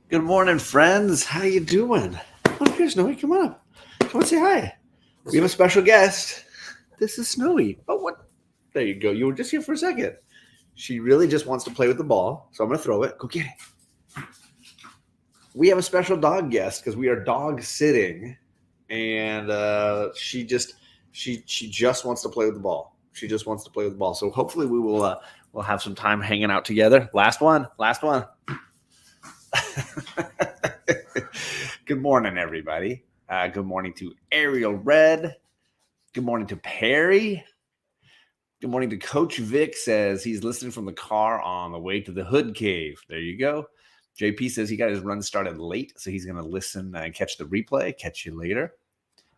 Good morning, friends. How you doing? Come on up here, Snowy. Come on up. Come on, say hi. We have a special guest. This is Snowy. Oh, what? There you go. You were just here for a second. She really just wants to play with the ball, so I'm gonna throw it. Go get it. We have a special dog guest because we are dog sitting, and she just wants to play with the ball. She just wants to play with the ball. So hopefully we'll have some time hanging out together. Last one. Good morning, everybody. Good morning to Ariel Red. Good morning to Perry. Good morning to Coach Vic. Says he's listening from the car on the way to the Hood Cave. There you go. JP says he got his run started late, so he's going to listen and catch the replay. Catch you later.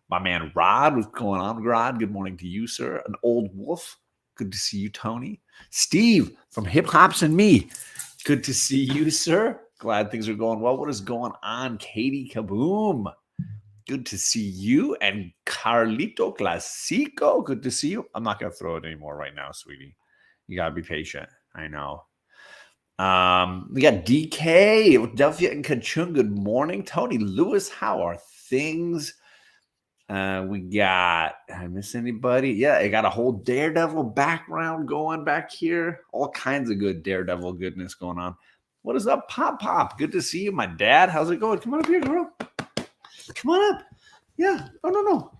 My man Rod, what's going on, Rod? Good morning to you, sir. An old wolf. Good to see you, Tony. Steve from Hip Hops and Me. Good to see you, sir. Glad things are going well. What is going on, Katie Kaboom? Good to see you. And Carlito Clasico. Good to see you. I'm not going to throw it anymore right now, sweetie. You got to be patient. I know. We got DK, Philadelphia and Kachung. Good morning. Tony Lewis, how are things? We got, did I miss anybody? Yeah, I got a whole Daredevil background going back here. All kinds of good Daredevil goodness going on. What is up, Pop Pop? Good to see you, my dad. How's it going? Come on up here, girl. Come on up. Yeah. Oh, no.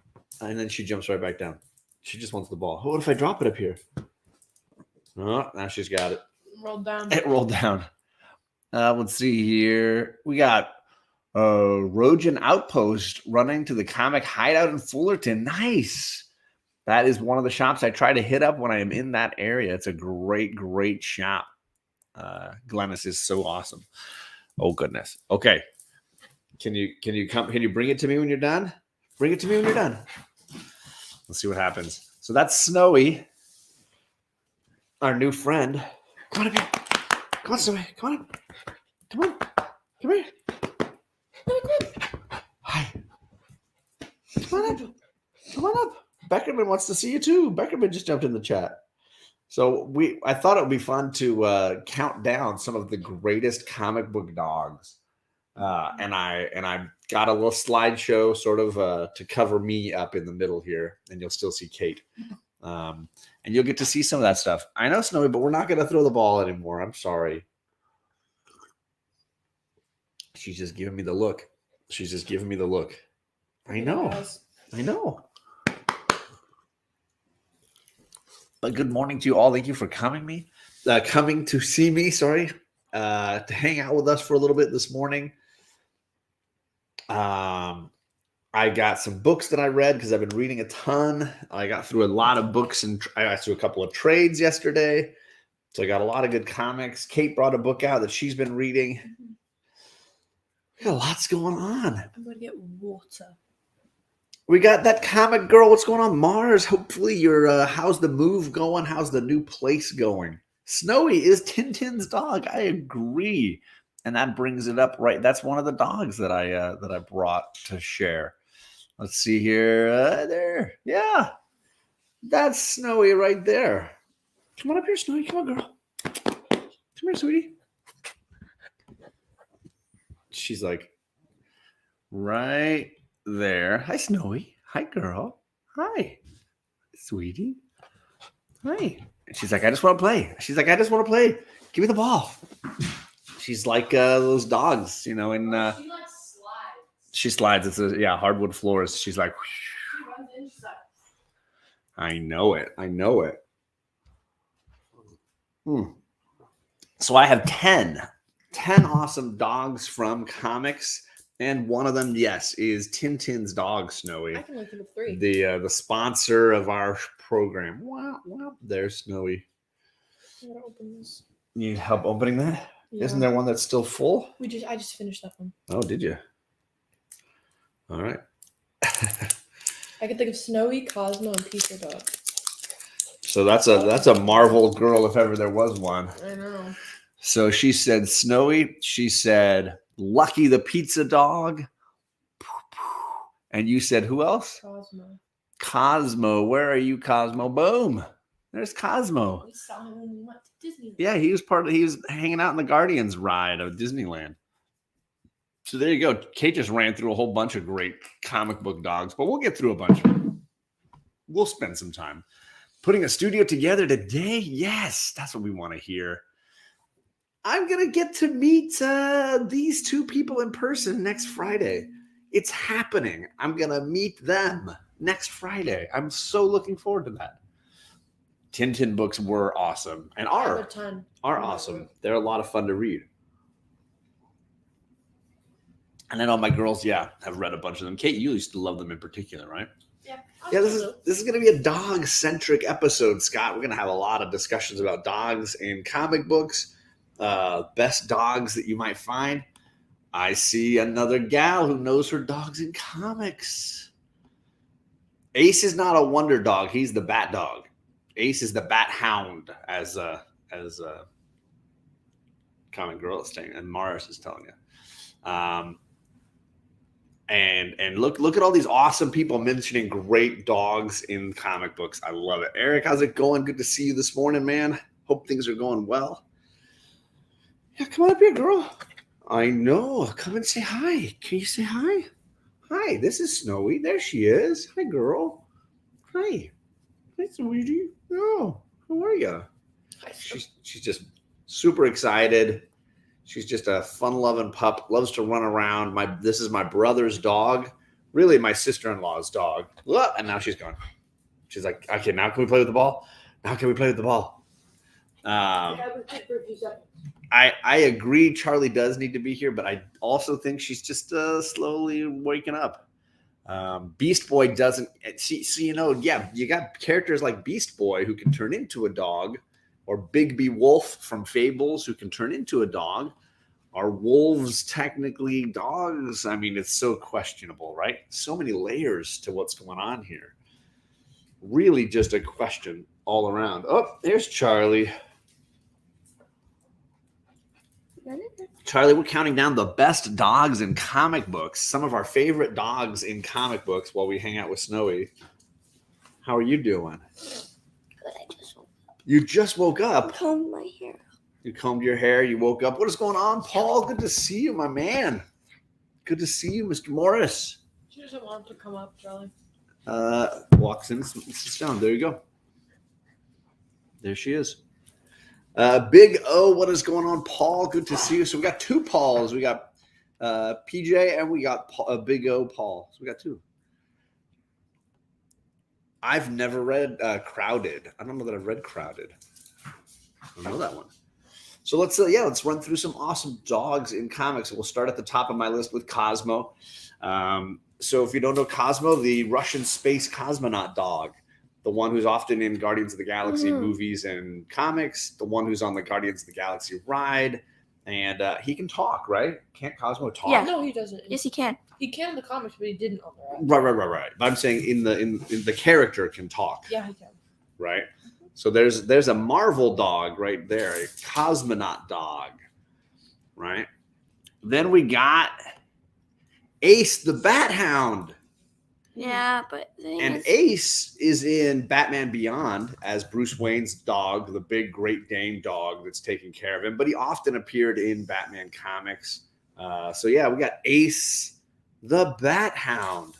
And then she jumps right back down. She just wants the ball. What if I drop it up here? Oh, now she's got it. Rolled down. It rolled down. Let's see here. We got Rojan Outpost running to the comic hideout in Fullerton. Nice. That is one of the shops I try to hit up when I am in that area. It's a great shop. Glennis is so awesome. Oh goodness. Okay. Can you come? Can you bring it to me when you're done? Bring it to me when you're done. Let's see what happens. So that's Snowy, our new friend. Come on up here. Come on, Snowy. Come on up. Come on. Come here. Hi. Come on up. Come on up. Beckerman wants to see you too. Beckerman just jumped in the chat. So I thought it would be fun to count down some of the greatest comic book dogs. And I got a little slideshow sort of to cover me up in the middle here, and you'll still see Kate. And you'll get to see some of that stuff. I know, Snowy, but we're not going to throw the ball anymore. I'm sorry. She's just giving me the look. I know. But good morning to you all. Thank you for coming to see me. Sorry, to hang out with us for a little bit this morning. I got some books that I read because I've been reading a ton. I got through a lot of books and I got through a couple of trades yesterday. So I got a lot of good comics. Kate brought a book out that she's been reading. We got lots going on. I'm going to get water. We got that comic girl. What's going on, Mars? Hopefully you're, how's the move going? How's the new place going? Snowy is Tintin's dog. I agree. And that brings it up right. That's one of the dogs that I brought to share. Let's see here. There. Yeah. That's Snowy right there. Come on up here, Snowy. Come on, girl. Come here, sweetie. She's like right there. Hi, Snowy. Hi, girl. Hi, sweetie. Hi. She's like, I just want to play. Give me the ball. She's like those dogs, you know. And she slides. It's hardwood floors. She's like, I know it. So I have 10 awesome dogs from comics. And one of them, yes, is Tintin's dog, Snowy. I can only think of 3. The sponsor of our program. Wow, there's Snowy. I gotta open this. You need help opening that? Yeah. Isn't there one that's still full? I just finished that one. Oh, did you? All right. I can think of Snowy, Cosmo, and Pizza Dog. So that's a Marvel girl if ever there was one. I know. So she said Snowy. She said Lucky the Pizza Dog. And you said who else? Cosmo. Where are you, Cosmo? Boom. There's Cosmo. We saw him when we went to Disneyland. Yeah, he was hanging out in the Guardians ride of Disneyland. So there you go. Kate just ran through a whole bunch of great comic book dogs, but we'll get through a bunch of them. We'll spend some time putting a studio together today. Yes, that's what we want to hear. I'm going to get to meet these two people in person next Friday. It's happening. I'm going to meet them next Friday. I'm so looking forward to that. Tintin books were awesome and are awesome. They're a lot of fun to read. And I know my girls, have read a bunch of them. Kate, you used to love them in particular, right? Yeah. Yeah, this is going to be a dog-centric episode, Scott. We're going to have a lot of discussions about dogs in comic books, best dogs that you might find. I see another gal who knows her dogs in comics. Ace is not a wonder dog. He's the bat dog. Ace is the bat hound, as Comic Girl is saying, and Mars is telling you. And look at all these awesome people mentioning great dogs in comic books. I love it. Eric, how's it going? Good to see you this morning, man. Hope things are going well. Yeah, come on up here, girl. I know. Come and say hi. Can you say hi? Hi, this is Snowy. There she is. Hi, girl. Hi. Hi, sweetie. Oh, how are you? She's just super excited. She's just a fun-loving pup. Loves to run around. This is my brother's dog. Really, my sister-in-law's dog. Look, and now she's gone. She's like, okay, now can we play with the ball? Now can we play with the ball? I agree. Charlie does need to be here, but I also think she's just slowly waking up. Beast Boy doesn't see. You got characters like Beast Boy who can turn into a dog, or Bigby Wolf from Fables who can turn into a dog. Are wolves technically dogs? I mean, it's so questionable, right? So many layers to what's going on here. Really just a question all around. Oh, there's Charlie. Charlie, we're counting down the best dogs in comic books. Some of our favorite dogs in comic books while we hang out with Snowy. How are you doing? Good, I just woke up. You just woke up? I combed my hair. You combed your hair, you woke up. What is going on, Paul? Good to see you, my man. Good to see you, Mr. Morris. She doesn't want to come up, Charlie. Walks in, sits down. There you go. There she is. Big O, what is going on, Paul? Good to see you. So we got two Pauls. We got PJ and we got Big O Paul. So we got two. I've never read Crowded. I don't know that I've read Crowded. I don't know that one. So let's run through some awesome dogs in comics. We'll start at the top of my list with Cosmo. So if you don't know Cosmo, the Russian space cosmonaut dog, the one who's often in Guardians of the Galaxy movies and comics, the one who's on the Guardians of the Galaxy ride, and he can talk, right? Can't Cosmo talk? Yeah. No, he doesn't. Yes, he can. He can in the comics, but he didn't on the ride. Right. But I'm saying in the character can talk. Yeah, he can. Right. So there's a Marvel dog right there, a cosmonaut dog, right? Then we got Ace the Bat Hound. Yeah, but Ace is in Batman Beyond as Bruce Wayne's dog, the big Great Dane dog that's taking care of him. But he often appeared in Batman comics. We got Ace the Bat Hound.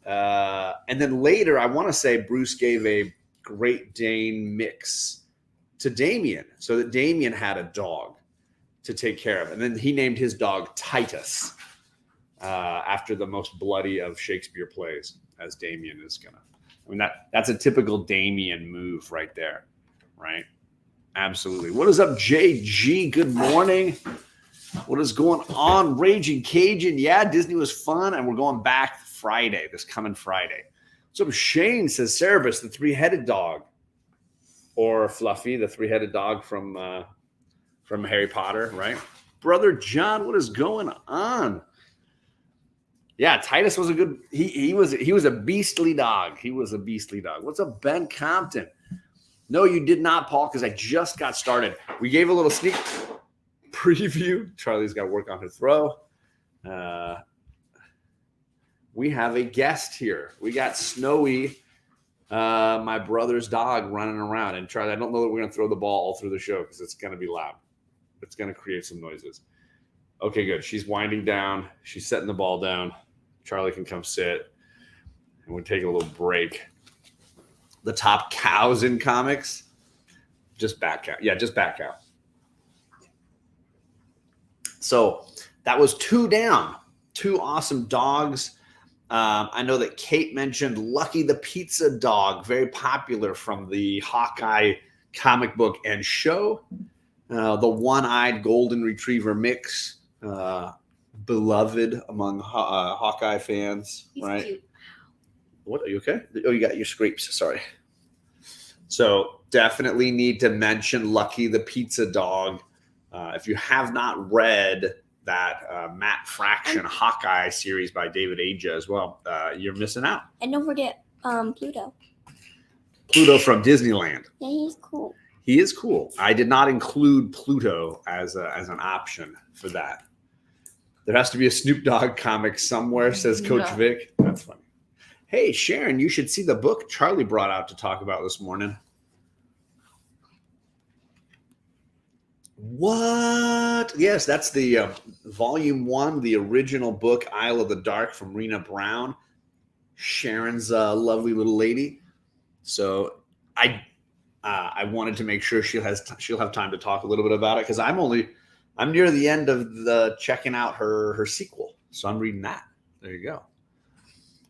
And then later, I want to say Bruce gave a Great Dane mix to Damian, so that Damian had a dog to take care of. And then he named his dog Titus. After the most bloody of Shakespeare plays, as Damian is gonna. I mean, that's a typical Damian move right there, right? Absolutely. What is up, JG? Good morning. What is going on, Raging Cajun? Yeah, Disney was fun, and we're going back Friday, this coming Friday. What's up, Shane? Says Cerebus, the three-headed dog, or Fluffy, the three-headed dog from Harry Potter, right? Brother John, what is going on? Yeah, Titus was a good. He was a beastly dog. He was a beastly dog. What's up, Ben Compton? No, you did not, Paul, because I just got started. We gave a little sneak preview. Charlie's got to work on her throw. We have a guest here. We got Snowy, my brother's dog, running around. And Charlie, I don't know that we're going to throw the ball all through the show because it's going to be loud. It's going to create some noises. Okay, good. She's winding down. She's setting the ball down. Charlie can come sit. And we'll take a little break. The top cows in comics. Just bat cow. Yeah, just bat cow. So that was 2 down. 2 awesome dogs. I know that Kate mentioned Lucky the Pizza Dog, very popular from the Hawkeye comic book and show. The one-eyed golden retriever mix, beloved among Hawkeye fans, He's right? cute. What, are you okay? Oh, you got your scrapes. Sorry. So definitely need to mention Lucky the Pizza Dog. If you have not read that Matt Fraction Hawkeye series by David Aja as well, you're missing out. And don't forget Pluto. Pluto from Disneyland. Yeah, he's cool. He is cool. I did not include Pluto as an option for that. There has to be a Snoop Dogg comic somewhere, says Coach No. Vic. That's funny. Hey, Sharon, you should see the book Charlie brought out to talk about this morning. What? Yes, that's the volume 1, the original book, Isle of the Dark from Rena Brown. Sharon's a lovely little lady. So I wanted to make sure she'll have time to talk a little bit about it because I'm near the end of the checking out her sequel. So I'm reading that. There you go.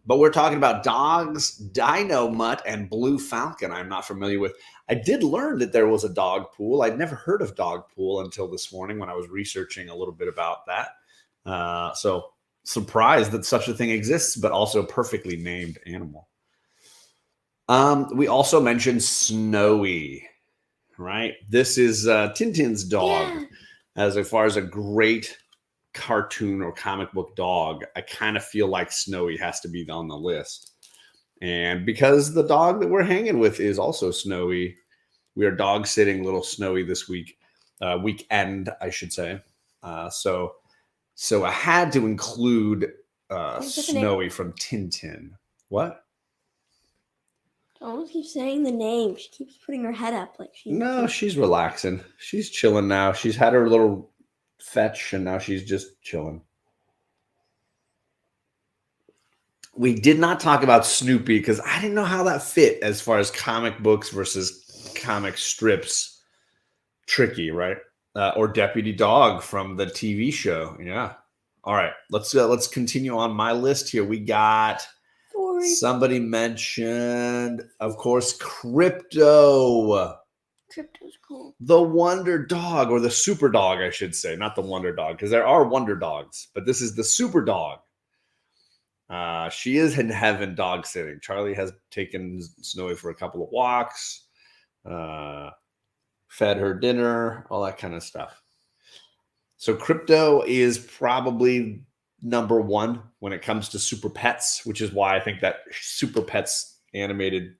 But we're talking about dogs, Dino Mutt, and Blue Falcon. I'm not familiar with. I did learn that there was a dog pool. I'd never heard of dog pool until this morning when I was researching a little bit about that. So surprised that such a thing exists, but also perfectly named animal. We also mentioned Snowy, right? This is Tintin's dog. Yeah. As far as a great cartoon or comic book dog, I kind of feel like Snowy has to be on the list. And because the dog that we're hanging with is also Snowy, we are dog sitting little Snowy this weekend, I should say. So I had to include Snowy from Tintin. What? Don't keep saying the name. She keeps putting her head up like she. No, she's relaxing. She's chilling now. She's had her little fetch, and now she's just chilling. We did not talk about Snoopy because I didn't know how that fit as far as comic books versus comic strips. Tricky, right? Or Deputy Dog from the TV show. Yeah. All right. Let's continue on my list here. We got. Somebody mentioned, of course, Crypto. Crypto's cool. The Wonder Dog, or the Super Dog, I should say. Not the Wonder Dog, because there are Wonder Dogs, but this is the Super Dog. She is in heaven dog sitting. Charlie has taken Snowy for a couple of walks, fed her dinner, all that kind of stuff. So Crypto is probably number 1 when it comes to Super Pets, which is why I think that Super Pets animated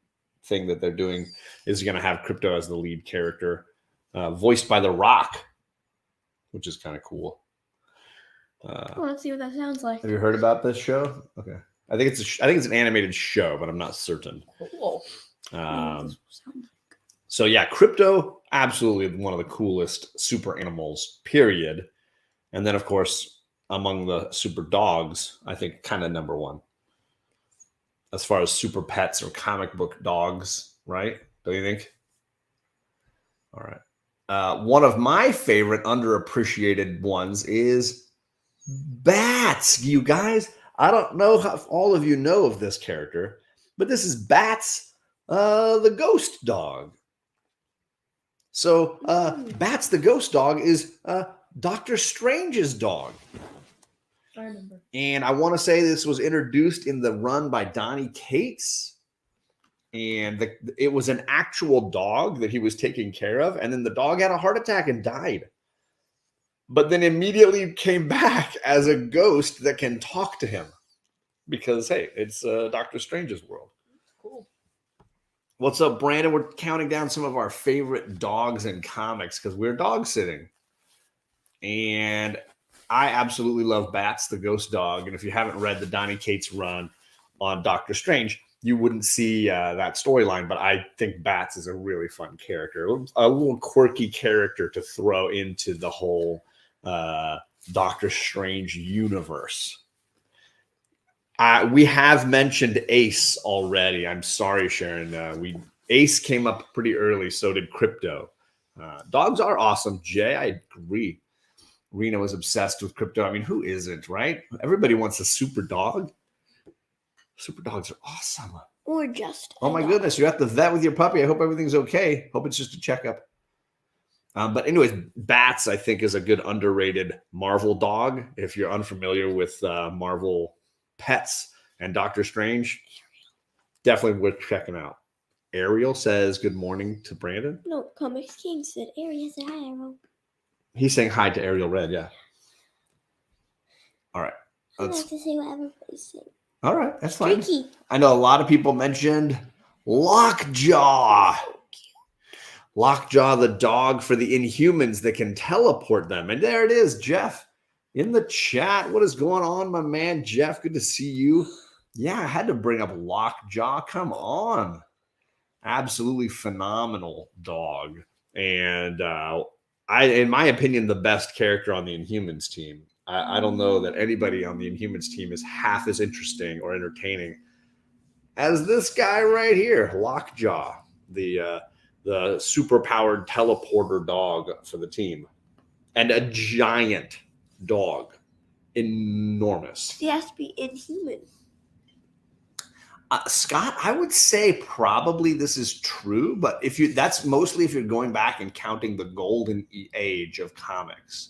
thing that they're doing is going to have Crypto as the lead character, voiced by The Rock, which is kind of cool. Let's see what that sounds like. Have you heard about this show? Okay, I think it's an animated show, but I'm not certain. Cool. So yeah, Crypto, absolutely one of the coolest super animals, period. And then of course, among the super dogs, I think kind of number 1 as far as super pets or comic book dogs, right? Don't you think? All right. One of my favorite underappreciated ones is Bats. You guys, I don't know if all of you know of this character, but this is Bats, the ghost dog. So Bats, the ghost dog, is Doctor Strange's dog. I remember. And I want to say this was introduced in the run by Donny Cates. And it was an actual dog that he was taking care of. And then the dog had a heart attack and died. But then immediately came back as a ghost that can talk to him. Because, hey, it's Doctor Strange's world. Cool. What's up, Brandon? We're counting down some of our favorite dogs in comics because we're dog sitting. And I absolutely love Bats, the ghost dog. And if you haven't read the Donny Cates run on Doctor Strange, you wouldn't see that storyline. But I think Bats is a really fun character, a little quirky character to throw into the whole Doctor Strange universe. We have mentioned Ace already. I'm sorry, Sharon. Ace came up pretty early, so did Crypto. Dogs are awesome, Jay. I agree. Rena was obsessed with Crypto. I mean, who isn't, right? Everybody wants a super dog. Super dogs are awesome. Or just. Oh my goodness, you're at the vet with your puppy. I hope everything's okay. Hope it's just a checkup. But anyways, Bats, I think, is a good underrated Marvel dog. If you're unfamiliar with Marvel pets and Doctor Strange, definitely worth checking out. Ariel says good morning to Brandon. No, Comics King said Ariel said hi, Ariel. He's saying hi to Ariel Red, yeah. All right. I like to say what everybody's saying. All right, that's fine. Tricky. I know a lot of people mentioned Lockjaw. Lockjaw, the dog for the Inhumans that can teleport them. And there it is, Jeff, in the chat. What is going on, my man, Jeff? Good to see you. Yeah, I had to bring up Lockjaw. Come on. Absolutely phenomenal dog. And in my opinion, the best character on the Inhumans team. I don't know that anybody on the Inhumans team is half as interesting or entertaining as this guy right here, Lockjaw, the super-powered teleporter dog for the team. And a giant dog. Enormous. He has to be Inhuman. Scott, I would say probably this is true, but that's mostly if you're going back and counting the golden age of comics.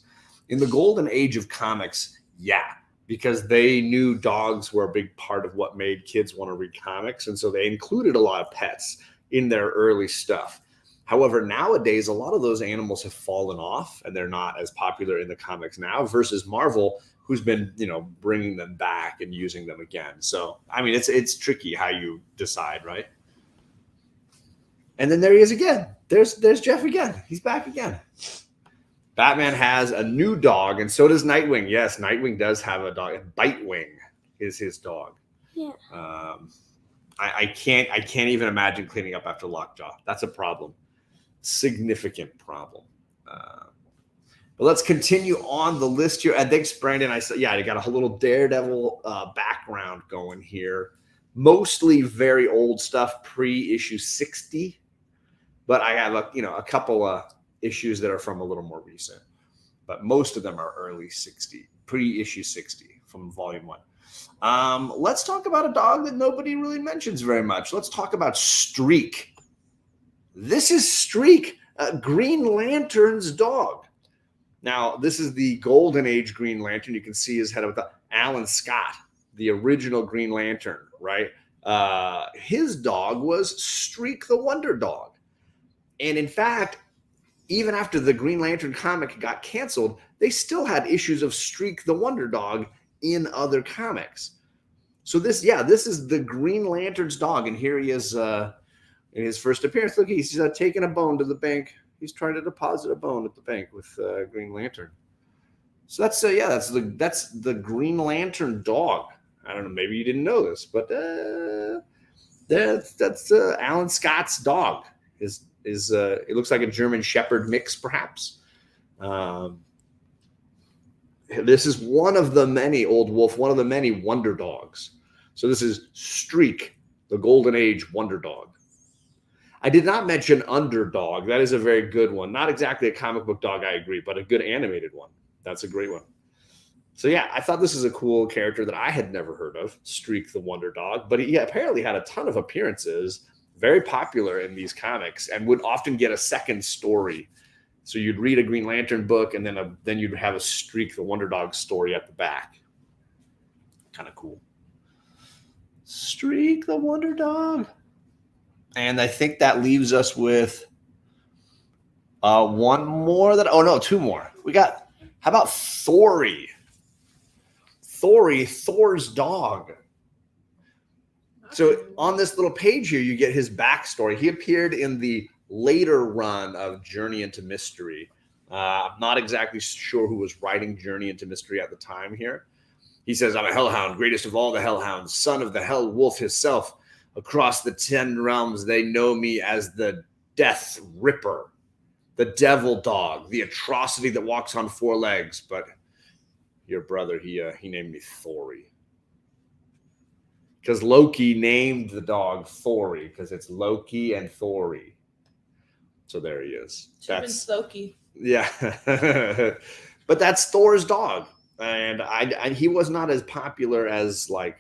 In the golden age of comics, yeah, because they knew dogs were a big part of what made kids want to read comics, and so they included a lot of pets in their early stuff. However, nowadays, a lot of those animals have fallen off, and they're not as popular in the comics now versus Marvel, who's been, bringing them back and using them again. So, I mean, it's tricky how you decide, right? And then there he is again. There's Jeff again. He's back again. Batman has a new dog, and so does Nightwing. Yes, Nightwing does have a dog. Bitewing is his dog. Yeah. I can't even imagine cleaning up after Lockjaw. That's a problem. Significant problem. But let's continue on the list here. And thanks, Brandon. I got a little Daredevil background going here. Mostly very old stuff, pre-issue 60. But I have a couple of issues that are from a little more recent. But most of them are early 60, pre-issue 60 from volume 1. Let's talk about a dog that nobody really mentions very much. Let's talk about Streak. This is Streak, Green Lantern's dog. Now, this is the Golden Age Green Lantern. You can see his head with Alan Scott, the original Green Lantern, right? His dog was Streak the Wonder Dog. And in fact, even after the Green Lantern comic got canceled, they still had issues of Streak the Wonder Dog in other comics. So this is the Green Lantern's dog. And here he is in his first appearance. Look, he's taking a bone to the bank. He's trying to deposit a bone at the bank with Green Lantern. So that's the Green Lantern dog. I don't know, maybe you didn't know this, but that's Alan Scott's dog. It looks like a German Shepherd mix, perhaps. This is one of the many Old Wolf, one of the many Wonder Dogs. So this is Streak, the Golden Age Wonder Dog. I did not mention Underdog. That is a very good one. Not exactly a comic book dog, I agree, but a good animated one. That's a great one. So yeah, I thought this is a cool character that I had never heard of, Streak the Wonder Dog, but he apparently had a ton of appearances, very popular in these comics, and would often get a second story. So you'd read a Green Lantern book, and then you'd have a Streak the Wonder Dog story at the back. Kind of cool. Streak the Wonder Dog. And I think that leaves us with one more two more. How about Thori? Thor's dog. So on this little page here, you get his backstory. He appeared in the later run of Journey into Mystery. I'm not exactly sure who was writing Journey into Mystery at the time here. He says, I'm a hellhound, greatest of all the hellhounds, son of the hell wolf himself. Across the 10 realms, they know me as the Death Ripper, the devil dog, the atrocity that walks on 4 legs. But your brother, he named me Thori. Because Loki named the dog Thori because it's Loki and Thori. So there he is. Should have been Sloki. Yeah. But that's Thor's dog. And he was not as popular as like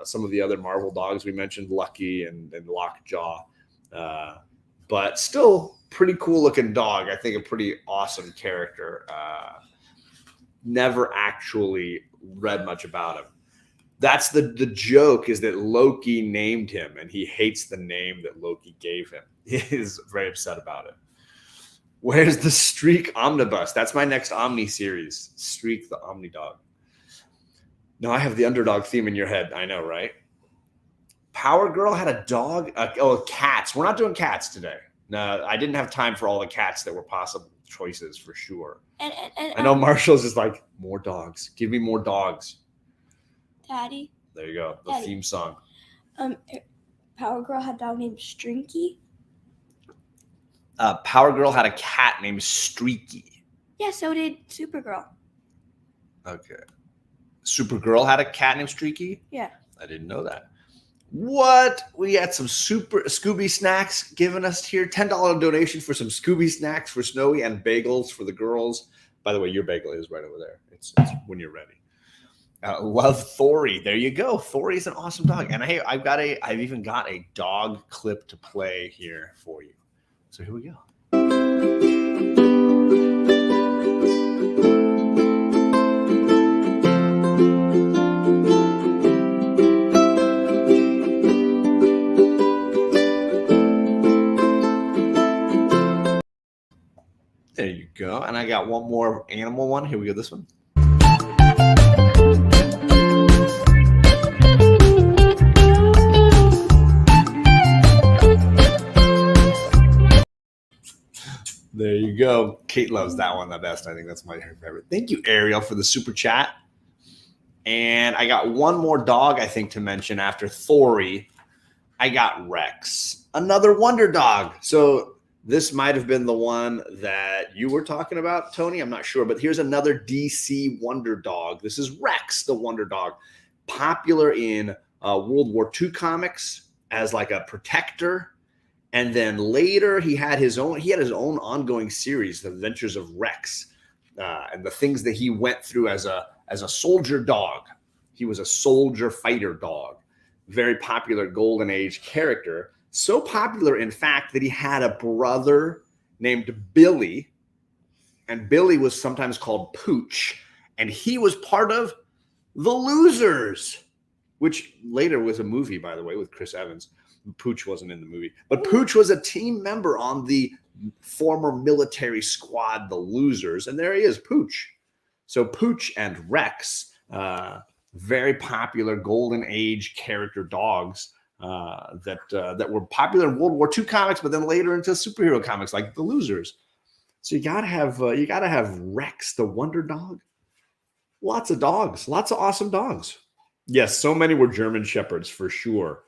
some of the other Marvel dogs we mentioned, Lucky and Lockjaw. But still pretty cool looking dog. I think a pretty awesome character. Never actually read much about him. That's the joke, is that Loki named him and he hates the name that Loki gave him. He is very upset about it. Where's the Streak Omnibus? That's my next Omni series. Streak the Omni Dog. No, I have the underdog theme in your head. I know, right? Power Girl had a dog. Cats. We're not doing cats today. No, I didn't have time for all the cats that were possible choices for sure. And I know Marshall's is like, more dogs. Give me more dogs. Daddy. There you go. The Daddy. theme song. Power Girl had a dog named Strinky. Power Girl had a cat named Streaky. Yeah, so did Supergirl. Okay. Supergirl had a cat named Streaky? Yeah. I didn't know that. What? We had some super Scooby snacks given us here. $10 donation for some Scooby snacks for Snowy and bagels for the girls. By the way, your bagel is right over there. It's when you're ready. Love Thori. There you go. Thori is an awesome dog. And hey, I've even got a dog clip to play here for you. So here we go. There you go. And I got one more animal one. Here we go. This one. There you go. Kate loves that one the best. I think that's my favorite. Thank you, Ariel, for the super chat. And I got one more dog, I think, to mention after Thori. I got Rex, another Wonder Dog. So this might have been the one that you were talking about, Tony. I'm not sure, but here's another DC Wonder Dog. This is Rex, the Wonder Dog, popular in World War II comics as like a protector. And then later he had his own ongoing series, The Adventures of Rex, and the things that he went through as a soldier dog. He was a soldier fighter dog, very popular Golden Age character. So popular, in fact, that he had a brother named Billy, and Billy was sometimes called Pooch, and he was part of The Losers, which later was a movie, by the way, with Chris Evans. Pooch wasn't in the movie, but Pooch was a team member on the former military squad, The Losers, and there he is, Pooch. So Pooch and Rex, very popular Golden Age character dogs that were popular in World War II comics, but then later into superhero comics like The Losers. So you gotta have Rex, the Wonder Dog. Lots of dogs, lots of awesome dogs. Yes, so many were German Shepherds for sure.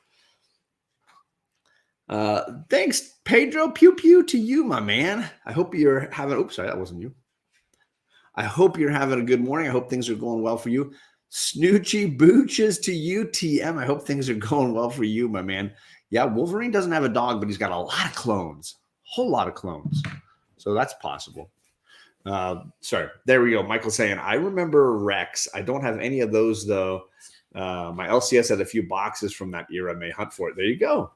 Thanks, Pedro. Pew pew to you, my man. I hope you're having. Oops, sorry, that wasn't you. I hope you're having a good morning. I hope things are going well for you. Snoochie booches to you, TM. I hope things are going well for you, my man. Yeah, Wolverine doesn't have a dog, but he's got a lot of clones, whole lot of clones. So that's possible. Sorry, there we go. Michael saying, I remember Rex. I don't have any of those though. My LCS had a few boxes from that era. May hunt for it. There you go.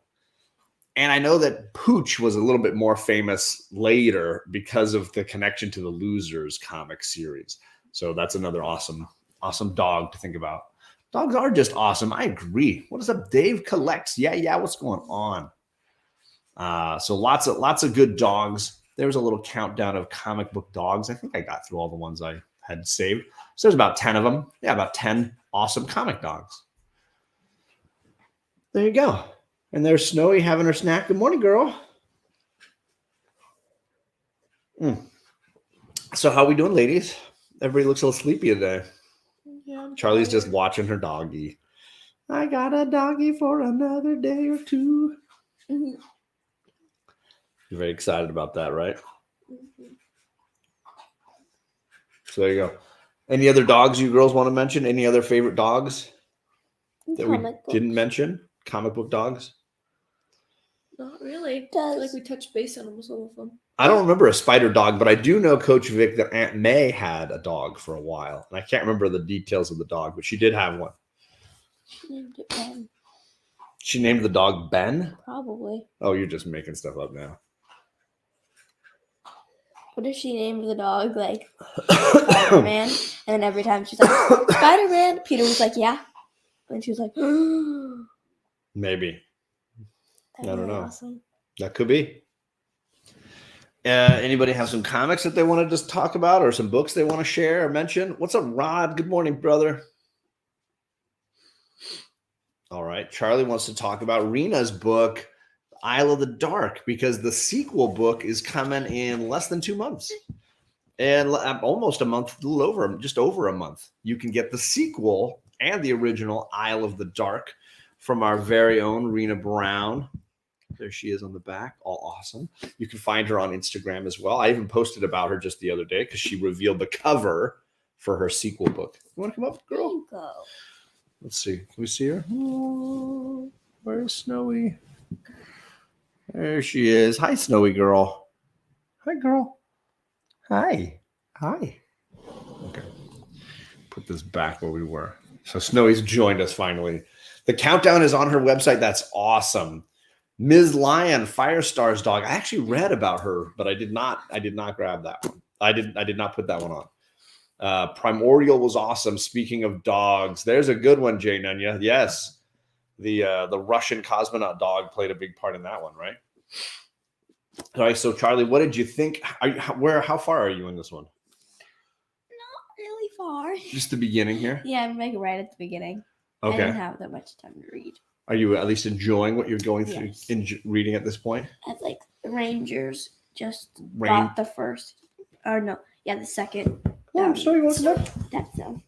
And I know that Pooch was a little bit more famous later because of the connection to the Losers comic series. So that's another awesome dog to think about. Dogs are just awesome. I agree. What is up, Dave Collects? Yeah. What's going on? So lots of good dogs. There's a little countdown of comic book dogs. I think I got through all the ones I had saved. So there's about 10 of them. Yeah, about 10 awesome comic dogs. There you go. And there's Snowy having her snack. Good morning, girl. So how we doing, ladies? Everybody looks a little sleepy today. Yeah, Charlie's just watching her doggy. I got a doggy for another day or two. Mm-hmm. You're very excited about that, right? Mm-hmm. So there you go. Any other dogs you girls want to mention? Any other favorite dogs that we Comic didn't books. mention? Comic book dogs? Not really. I Does. feel like we touched base on almost all of them. I don't remember a spider dog, but I do know, Coach Vic, that Aunt May had a dog for a while. And I can't remember the details of the dog, but she did have one. She named it Ben. She named the dog Ben? Probably. Oh, you're just making stuff up now. What if she named the dog like Spider-Man? And then every time she's like, Spider-Man, Peter was like, yeah. And she was like, Maybe. that'd I be don't know. Awesome. That could be. Anybody have some comics that they want to just talk about or some books they want to share or mention? What's up, Rod? Good morning, brother. All right. Charlie wants to talk about Rena's book, Isle of the Dark, because the sequel book is coming in less than 2 months. And almost a month, a little over, just over a month. You can get the sequel and the original Isle of the Dark from our very own Rena Brown. There she is on the back. All awesome. You can find her on Instagram as well. I even posted about her just the other day because she revealed the cover for her sequel book. You want to come up, There girl? you go. Let's see. Can we see her? Oh, where's Snowy? There she is. Hi, Snowy girl. Hi, girl. Hi. Hi. Okay. Put this back where we were. So Snowy's joined us finally. The countdown is on her website. That's awesome. Ms. Lion, Firestar's dog. I actually read about her, but I did not grab that one. I did not put that one on. Primordial was awesome. Speaking of dogs, there's a good one, Jay Nunya. Yes. The Russian cosmonaut dog played a big part in that one, right? All right, so Charlie, what did you think? How far are you in this one? Not really far. Just the beginning here? Yeah, I'm like right at the beginning. I Okay. didn't have that much time to read. Are you at least enjoying what you're going through Yes. in reading at this point? At like the Rangers just Rain- got the first, or no, yeah, the second. Oh, I'm sorry, what's that? That's so.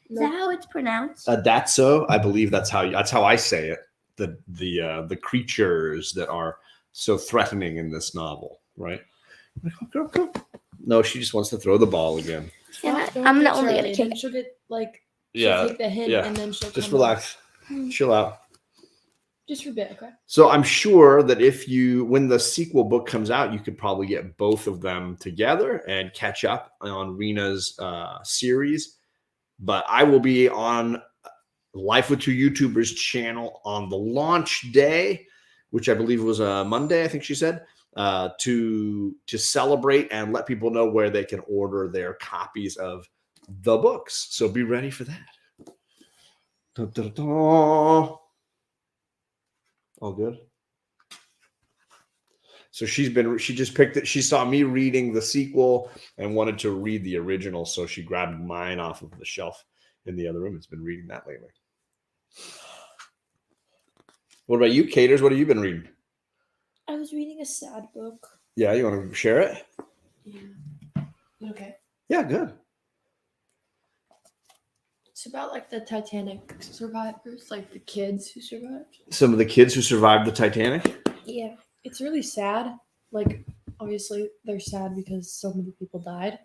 Is that how it's pronounced? Datso, I believe that's how I say it. The creatures that are so threatening in this novel, right? Go. No, she just wants to throw the ball again. Yeah, Don't I'm get not only Charlie, gonna and kick then it. she'll get like Yeah, she'll take the hint yeah. and then she'll Just come relax, chill out. just for a bit, okay? So I'm sure that when the sequel book comes out, you could probably get both of them together and catch up on Rena's series. But I will be on Life with Two YouTubers channel on the launch day, which I believe was a Monday, I think she said, to celebrate and let people know where they can order their copies of the books. So be ready for that. Dun, dun, dun. All good. So she just picked it. She saw me reading the sequel and wanted to read the original. So she grabbed mine off of the shelf in the other room. It's been reading that lately. What about you, Caters? What have you been reading? I was reading a sad book. Yeah, you want to share it? Yeah. Okay. Yeah, good. It's about like the Titanic survivors, like the kids who survived. Some of the kids who survived the Titanic. Yeah. It's really sad. Like, obviously, they're sad because so many people died,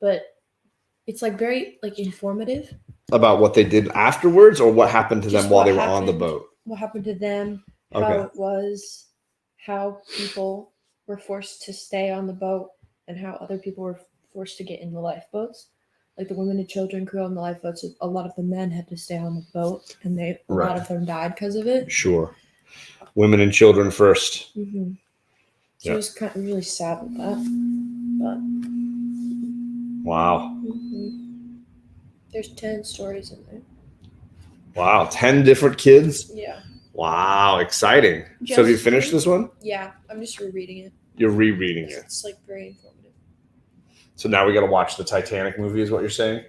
but it's like very like informative. About what they did afterwards, or what happened to Just them while what they were on the happened. boat. What happened to them? How Okay. it was, how people were forced to stay on the boat, and how other people were forced to get in the lifeboats. Like the women and children crew on the lifeboats, a lot of the men had to stay on the boat, and a Right. lot of them died because of it. Sure. Women and children first. Mm-hmm. So Yeah. it was kind of really sad with that. But Wow. there's 10 stories in there. Wow. 10 different kids. Yeah. Wow. Exciting. So have you Just- finished this one? Yeah. I'm just rereading it. You're rereading it. It's like very informative. So now we got to watch the Titanic movie, is what you're saying?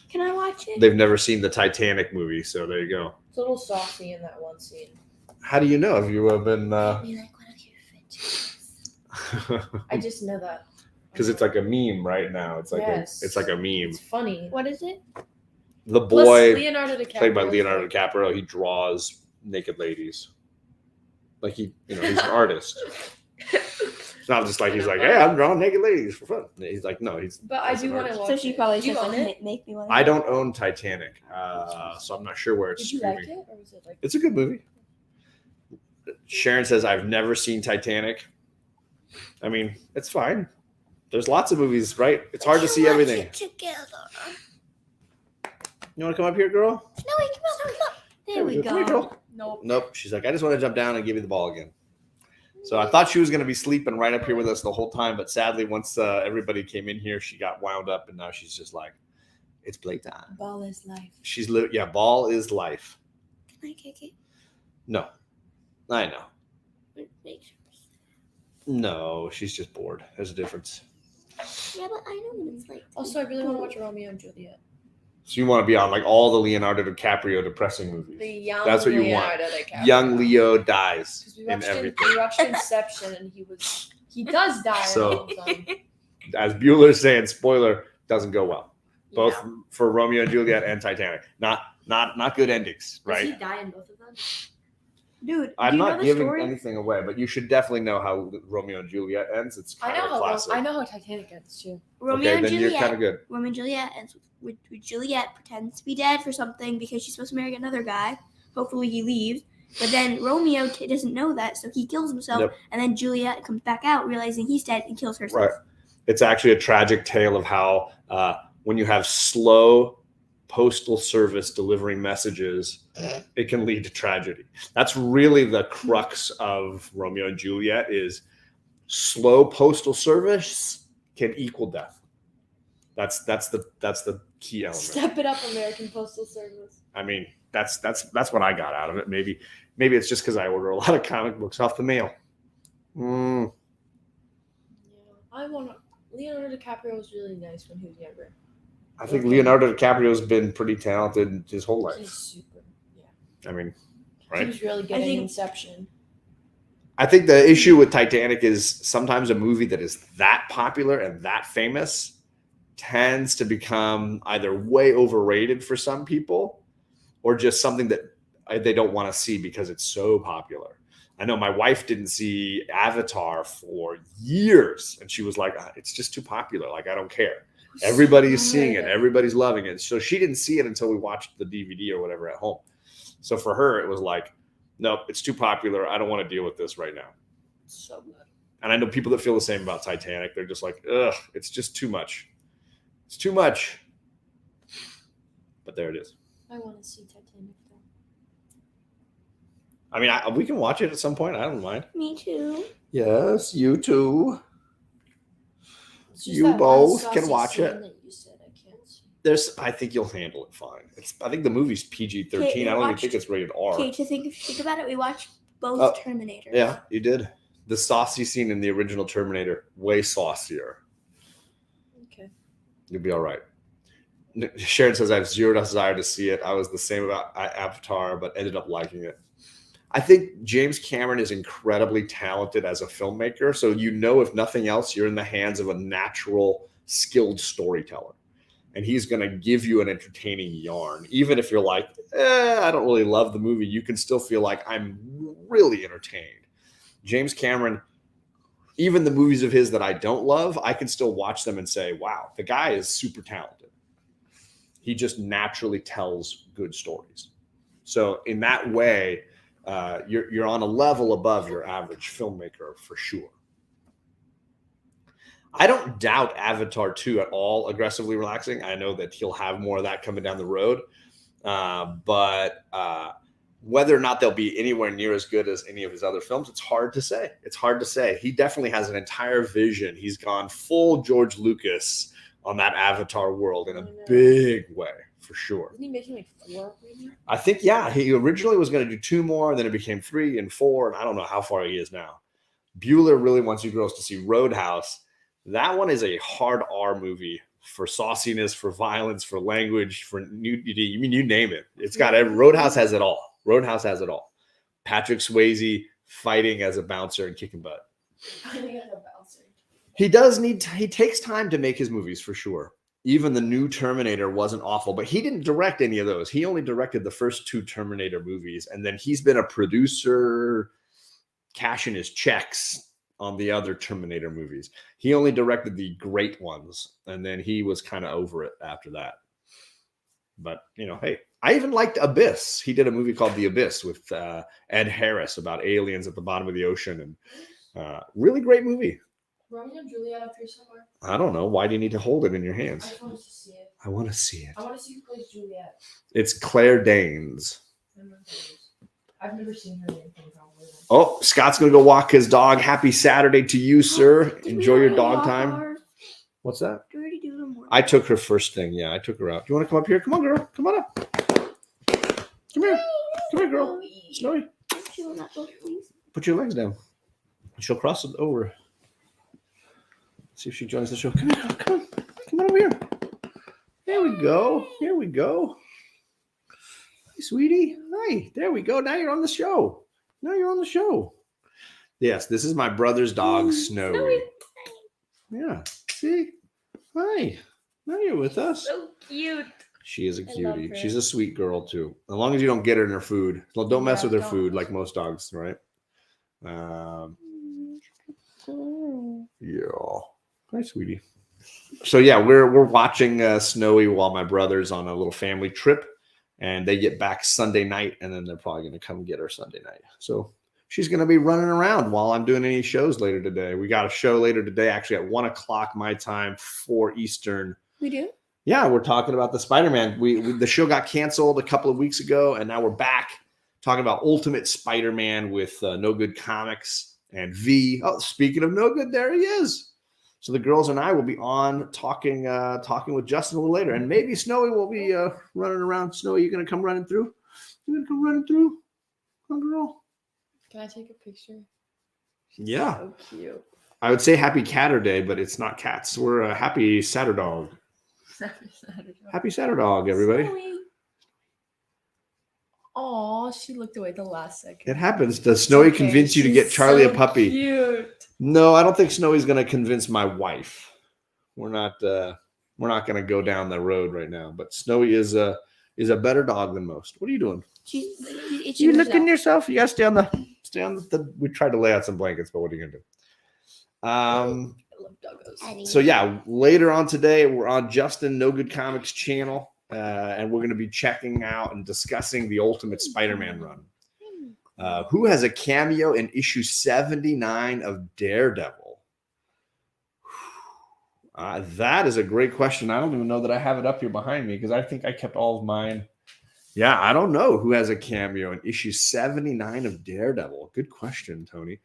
Can I watch it? They've never seen the Titanic movie, so there you go. It's a little saucy in that one scene. How do you know? Have you been? Be like one of your fidgets. I just know that. Because it's like a meme right now. It's like Yes. it's like a meme. It's funny. What is it? The Plus, boy Leonardo DiCaprio. played by Leonardo DiCaprio, he draws naked ladies. Like he's an artist. It's not just like he's like, hey, I'm drawing naked ladies for fun. He's like, no, he's. But I he's do an want to artist. watch So she it. probably Do you said own something it? to make me want to. I don't own Titanic, so I'm not sure where it's Did you streaming. like it, or was it like? It's a good movie. Sharon says, I've never seen Titanic. I mean, it's fine. There's lots of movies, right? It's hard to see everything. Together. You want to come up here, girl? No, wait, come on, come on. There we Come here, go. girl. Nope. Nope. She's like, I just want to jump down and give you the ball again. So I thought she was going to be sleeping right up here with us the whole time, but sadly, once everybody came in here, she got wound up, and now she's just like, it's playtime. Ball is life. She's ball is life. Can I kick it? No, I know. Make sure. No, she's just bored. There's a difference. Yeah, but I know what it's like. Also, I really want to watch Romeo and Juliet. So you want to be on like all the Leonardo DiCaprio depressing movies. The young That's what you want. Leonardo DiCaprio. Young Leo dies 'Cause we in watched, everything. we watched Inception, and he does die. So- in all of them. As Bueller's saying, spoiler, doesn't go well. Both Yeah. for Romeo and Juliet and Titanic. Not good endings, Does he right? die in both of them? Dude, I'm do you know not the giving story? anything away, but you should definitely know how Romeo and Juliet ends. It's I kind know of how classic. I know how Titanic ends too. Romeo Okay, and then you're kind Juliet. of good. Romeo and Juliet ends with Juliet pretends to be dead for something because she's supposed to marry another guy. Hopefully he leaves. But then Romeo doesn't know that, so he kills himself. Yep. And then Juliet comes back out realizing he's dead and kills herself. Right. It's actually a tragic tale of how when you have slow postal service delivering messages, it can lead to tragedy. That's really the crux of Romeo and Juliet is slow postal service can equal death. That's the key element. Step it up, American Postal Service. I mean, that's what I got out of it. Maybe it's just because I order a lot of comic books off the mail. Yeah, I want to. Leonardo DiCaprio was really nice when he was younger. I think Leonardo DiCaprio's been pretty talented his whole life. He's super. Yeah. I mean, He right? was really good I in think- Inception. I think the issue with Titanic is sometimes a movie that is that popular and that famous tends to become either way overrated for some people or just something that they don't want to see because it's so popular. I know my wife didn't see Avatar for years and she was like, it's just too popular. Like, I don't care. Everybody's seeing it. Everybody's loving it. So she didn't see it until we watched the DVD or whatever at home. So for her, it was like, nope, it's too popular. I don't want to deal with this right now. So good. And I know people that feel the same about Titanic. They're just like, ugh, it's just too much. It's too much. But there it is. I want to see Titanic though. I mean, we can watch it at some point. I don't mind. Me too. Yes, you too. It's just You that one both saucy can watch scene it. That you said I can't see. I think you'll handle it fine. I think the movie's PG-13. Okay, I don't even watched- think it's rated R. Okay, if you think about it, we watched both Oh, Terminators. Yeah, you did. The saucy scene in the original Terminator, way saucier. Okay. You'll be all right. Sharon says, I have zero desire to see it. I was the same about Avatar, but ended up liking it. I think James Cameron is incredibly talented as a filmmaker. So, if nothing else, you're in the hands of a natural, skilled storyteller. And he's going to give you an entertaining yarn. Even if you're like, I don't really love the movie, you can still feel like I'm really entertained. James Cameron, even the movies of his that I don't love, I can still watch them and say, wow, the guy is super talented. He just naturally tells good stories. So in that way, you're on a level above your average filmmaker for sure. I don't doubt Avatar 2 at all aggressively relaxing. I know that he'll have more of that coming down the road. But whether or not they'll be anywhere near as good as any of his other films, it's hard to say. It's hard to say. He definitely has an entire vision. He's gone full George Lucas on that Avatar world in a big way, for sure. Isn't he making like 4 maybe? I think, yeah, he originally was going to do 2 more, and then it became 3 and 4, and I don't know how far he is now. Bueller really wants you girls to see Roadhouse. That one is a hard R movie for sauciness, for violence, for language, for nudity. You mean, you name it. It's got every. Roadhouse has it all. Roadhouse has it all. Patrick Swayze fighting as a bouncer and kicking butt. He takes time to make his movies for sure. Even the new Terminator wasn't awful, but he didn't direct any of those. He only directed the first 2 Terminator movies. And then he's been a producer, cashing his checks on the other Terminator movies. He only directed the great ones, and then he was kind of over it after that. But, hey, I even liked Abyss. He did a movie called The Abyss with Ed Harris about aliens at the bottom of the ocean, and really great movie. Romeo and Juliet up here somewhere. I don't know. Why do you need to hold it in your I hands? just wanted to see it. I want to see it. I want to see who plays Juliet. It's Claire Danes. I don't know who it is. I've never seen her in anything probably. Oh, Scott's going to go walk his dog. Happy Saturday to you, sir. Did we Enjoy your already dog walk time. ours? What's that? Did we already do them? I took her first thing. Yeah, I took her out. Do you want to come up here? Come on, girl. Come on up. Come here. Come here, girl. Snowy. She will not go, please. Put your legs down. She'll cross it over. See if she joins the show. Come here. Come on. Come on over here. There we go. Here we go. Hi, sweetie. Hi. There we go. Now you're on the show. Now you're on the show. Yes, this is my brother's dog, Snowy. Yeah. See? Hi. Now you're with us. So cute. She is a I love cutie. her. She's a sweet girl too. As long as you don't get her in her food. Well, don't mess Yeah, with her don't. food like most dogs, right? Yeah. Hi, sweetie. So yeah, we're watching Snowy while my brother's on a little family trip, and they get back Sunday night, and then they're probably going to come get her Sunday night. So she's going to be running around while I'm doing any shows later today. We got a show later today, actually at 1:00 my time, 4 Eastern. We do? Yeah, we're talking about the Spider-Man. The show got canceled a couple of weeks ago, and now we're back talking about Ultimate Spider-Man with No Good Comics and V. Oh, speaking of No Good, there he is. So the girls and I will be on talking with Justin a little later, and maybe Snowy will be running around. Snowy, you gonna come running through? You gonna come running through, huh, girl? Can I take a picture? Yeah. So cute. I would say Happy Catterday, but it's not cats. We're a Happy Saturday. Happy Saturday, everybody. Snowy. Oh, she looked away the last second. It happens. Does Snowy Okay, convince you to she's get Charlie a so puppy? Cute. No, I don't think Snowy's going to convince my wife. We're not going to go down that road right now. But Snowy is a better dog than most. What are you doing? It's You yours looking now. yourself? You got to stay on the. We tried to lay out some blankets, but what are you going to do? I love doggos. So yeah, later on today, we're on Justin No Good Comics channel, and we're going to be checking out and discussing the Ultimate Spider-Man run. Who has a cameo in issue 79 of Daredevil? That is a great question. I don't even know that I have it up here behind me because I think I kept all of mine. Yeah, I don't know who has a cameo in issue 79 of Daredevil. Good question, Tony.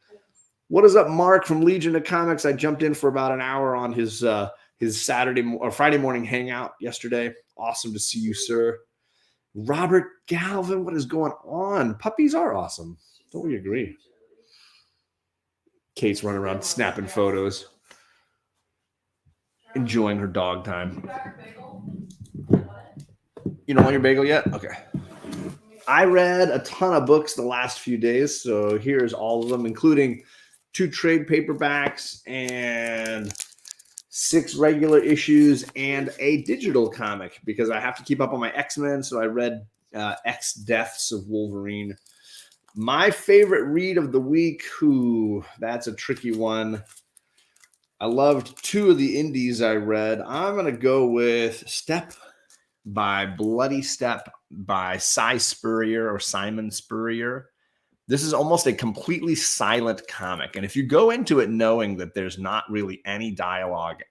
What is up, Mark from Legion of Comics? I jumped in for about an hour on his Saturday or Friday morning hangout yesterday. Awesome to see you, sir. Robert Galvin, what is going on? Puppies are awesome. Don't we agree? Kate's running around snapping photos, enjoying her dog time. You don't want your bagel yet? Okay. I read a ton of books the last few days, so here's all of them, including 2 trade paperbacks and 6 regular issues and a digital comic because I have to keep up on my X-Men. So I read X Deaths of Wolverine. My favorite read of the week, that's a tricky one. I loved 2 of the indies I read. I'm going to go with Step by Bloody Step by Simon Spurrier. This is almost a completely silent comic. And if you go into it knowing that there's not really any dialogue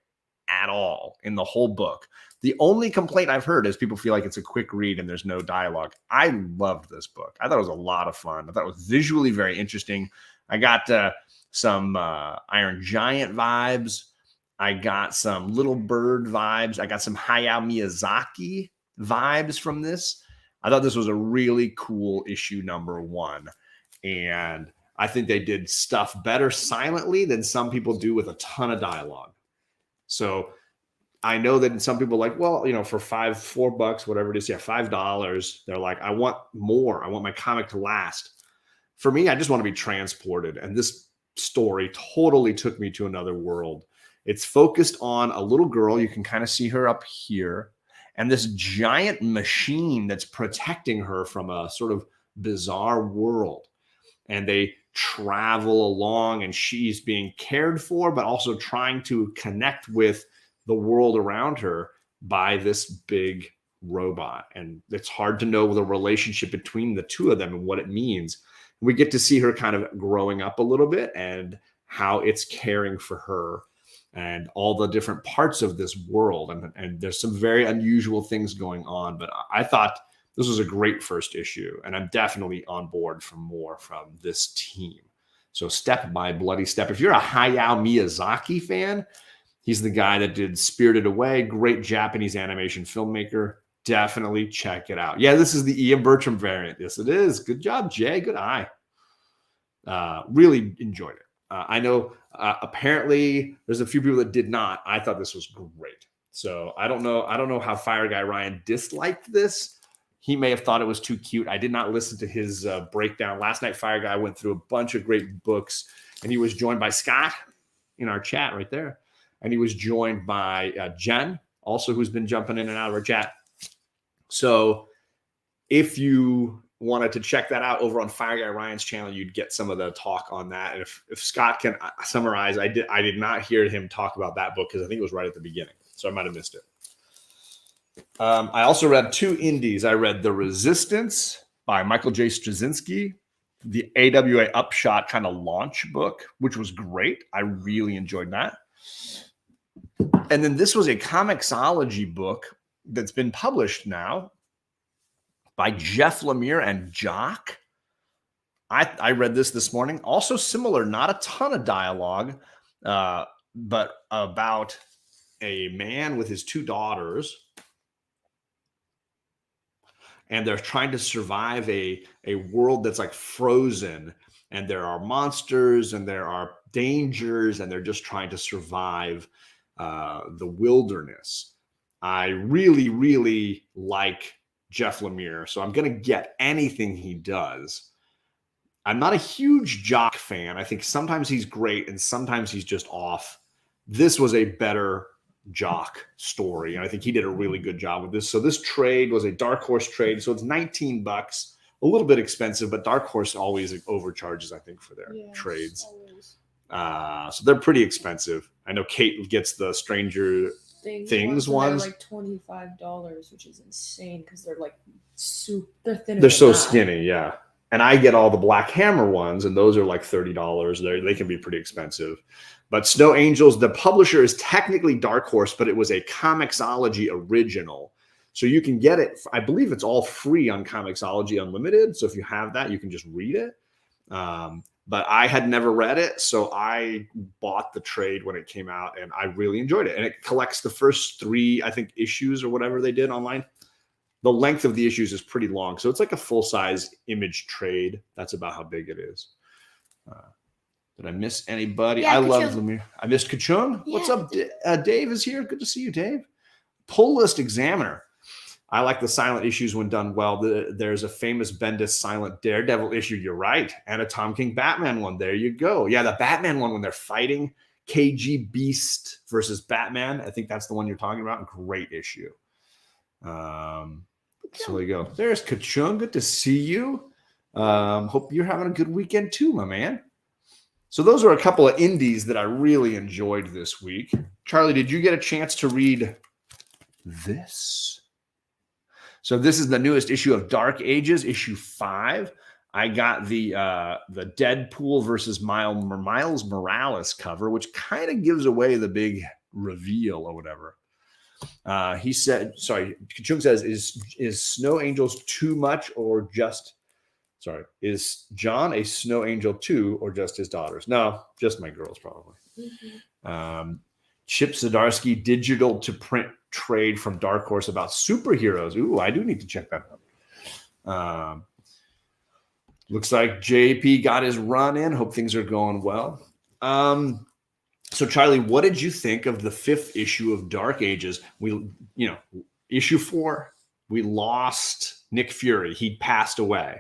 at all in the whole book, the only complaint I've heard is people feel like it's a quick read and there's no dialogue. I loved this book. I thought it was a lot of fun. I thought it was visually very interesting. I got some Iron Giant vibes. I got some Little Bird vibes. I got some Hayao Miyazaki vibes from this. I thought this was a really cool issue number 1. And I think they did stuff better silently than some people do with a ton of dialogue. So I know that some people are like, well, for $4, whatever it is, $5, they're like, I want more. I want my comic to last. For me, I just want to be transported. And this story totally took me to another world. It's focused on a little girl. You can kind of see her up here. And this giant machine that's protecting her from a sort of bizarre world. And they travel along, and she's being cared for, but also trying to connect with the world around her by this big robot. And it's hard to know the relationship between the two of them and what it means. We get to see her kind of growing up a little bit and how it's caring for her and all the different parts of this world. And there's some very unusual things going on, but I thought this was a great first issue, and I'm definitely on board for more from this team. So Step by Bloody Step. If you're a Hayao Miyazaki fan, he's the guy that did Spirited Away, great Japanese animation filmmaker. Definitely check it out. Yeah, this is the Ian Bertram variant. Yes, it is. Good job, Jay. Good eye. Really enjoyed it. I know apparently there's a few people that did not. I thought this was great. So I don't know how Fire Guy Ryan disliked this. He may have thought it was too cute. I did not listen to his breakdown. Last night, Fire Guy went through a bunch of great books, and he was joined by Scott in our chat right there. And he was joined by Jen, also, who's been jumping in and out of our chat. So if you wanted to check that out over on Fire Guy Ryan's channel, you'd get some of the talk on that. And if Scott can summarize, I did not hear him talk about that book because I think it was right at the beginning. So I might have missed it. I also read 2 indies. I read The Resistance by Michael J. Straczynski, the AWA Upshot kind of launch book, which was great. I really enjoyed that. And then this was a Comixology book that's been published now by Jeff Lemire and Jock. I read this morning. Also similar, not a ton of dialogue, but about a man with his 2 daughters. And they're trying to survive a world that's like frozen. And there are monsters and there are dangers, and they're just trying to survive the wilderness. I really, really like Jeff Lemire, so I'm going to get anything he does. I'm not a huge Jock fan. I think sometimes he's great and sometimes he's just off. This was a better Jock story, and I think he did a really good job with this. So this trade was a Dark Horse trade, so it's $19, a little bit expensive, but Dark Horse always overcharges, I think, for their trades. So they're pretty expensive. I know Kate gets the Stranger Things ones. They're like $25, which is insane because they're like they're thinner. They're so skinny, yeah. And I get all the Black Hammer ones, and those are like $30. They can be pretty expensive. But Snow Angels, the publisher is technically Dark Horse, but it was a Comixology original. So you can get it. I believe it's all free on Comixology Unlimited. So if you have that, you can just read it. But I had never read it, so I bought the trade when it came out, and I really enjoyed it. And it collects the first 3, I think, issues or whatever they did online. The length of the issues is pretty long, so it's like a full-size image trade. That's about how big it is. Did I miss anybody? Yeah, I love Kachung. Lemire. I missed Kachung. Yeah. What's up? Dave is here. Good to see you, Dave. Pull List Examiner. I like the silent issues when done well. There's a famous Bendis silent Daredevil issue. You're right. And a Tom King Batman one. There you go. Yeah, the Batman one when they're fighting KG Beast versus Batman. I think that's the one you're talking about. Great issue. So there you go. There's Kachung. Good to see you. Hope you're having a good weekend too, my man. So those are a couple of indies that I really enjoyed this week. Charlie, did you get a chance to read this? So this is the newest issue of Dark Ages, issue 5. I got the Deadpool versus Miles Morales cover, which kind of gives away the big reveal or whatever. He said, sorry, Kachung says, is Snow Angels too much or just, sorry, is John a Snow Angel too or just his daughters? No, just my girls probably. Mm-hmm. Chip Zdarsky digital to print trade from Dark Horse about superheroes. Ooh, I do need to check that out. Looks like JP got his run in. Hope things are going well. So Charlie, what did you think of the 5th issue of Dark Ages? Issue 4, we lost Nick Fury. He passed away.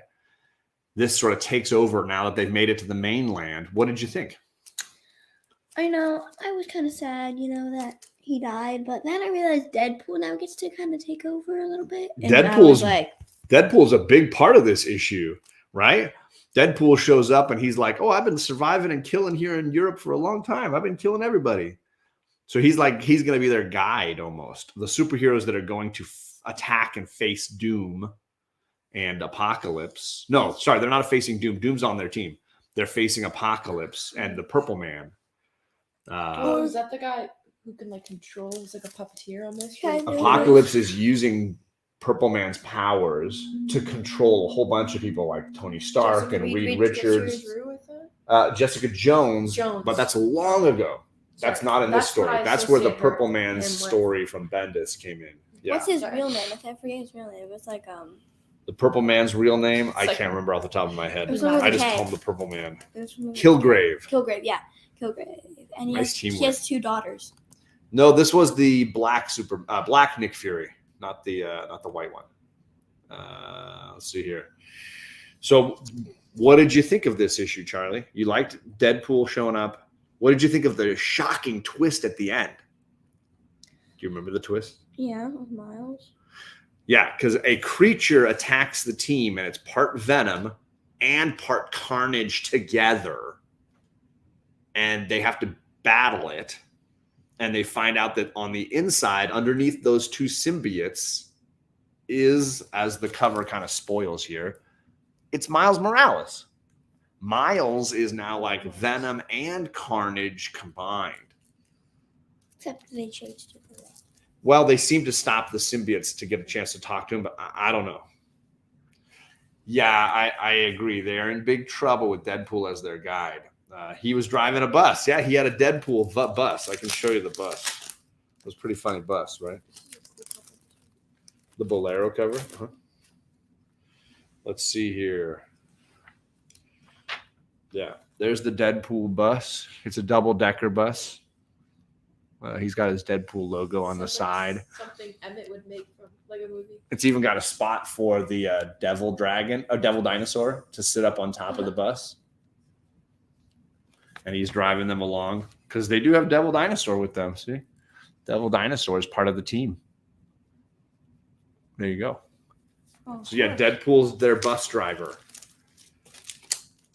This sort of takes over now that they've made it to the mainland. What did you think? I know, I was kind of sad, that he died, but then I realized Deadpool now gets to kind of take over a little bit. And Deadpool's a big part of this issue, right? Deadpool shows up and he's like, oh, I've been surviving and killing here in Europe for a long time. I've been killing everybody. So he's going to be their guide almost. The superheroes that are going to attack and face Doom and Apocalypse. No, sorry, they're not facing Doom. Doom's on their team. They're facing Apocalypse and the Purple Man. Oh, is that the guy who can like control? He's like a puppeteer almost. Kind of. Apocalypse is using Purple Man's powers to control a whole bunch of people like Tony Stark and Reed Richards. Jessica Jones, but that's long ago. That's not in this story. That's where the Purple Man's story from Bendis came in. Yeah. What's his real name? I forget his real name. It was like The Purple Man's real name, I can't remember off the top of my head. I just call him the Purple Man. Kilgrave. Kilgrave, yeah. Kilgrave. And he has 2 daughters. No, this was the black Nick Fury, not the white one. Let's see here. So, what did you think of this issue, Charlie? You liked Deadpool showing up. What did you think of the shocking twist at the end? Do you remember the twist? Yeah, with Miles. Yeah, because a creature attacks the team, and it's part Venom and part Carnage together, and they have to battle it. And they find out that on the inside, underneath those 2 symbiotes, is, as the cover kind of spoils here, it's Miles Morales. Miles is now like Venom and Carnage combined. Except they changed it. Well, they seem to stop the symbiotes to get a chance to talk to him, but I don't know. Yeah, I agree. They are in big trouble with Deadpool as their guide. He was driving a bus. Yeah, he had a Deadpool bus. I can show you the bus. It was a pretty funny bus, right? The Bolero cover. Uh-huh. Let's see here. Yeah, there's the Deadpool bus. It's a double-decker bus. He's got his Deadpool logo on the side. Something Emmett would make from like a movie. It's even got a spot for the devil dinosaur to sit up on top of the bus. And he's driving them along because they do have Devil Dinosaur with them. See, Devil Dinosaur is part of the team. There you go. Oh, so yeah, Deadpool's their bus driver.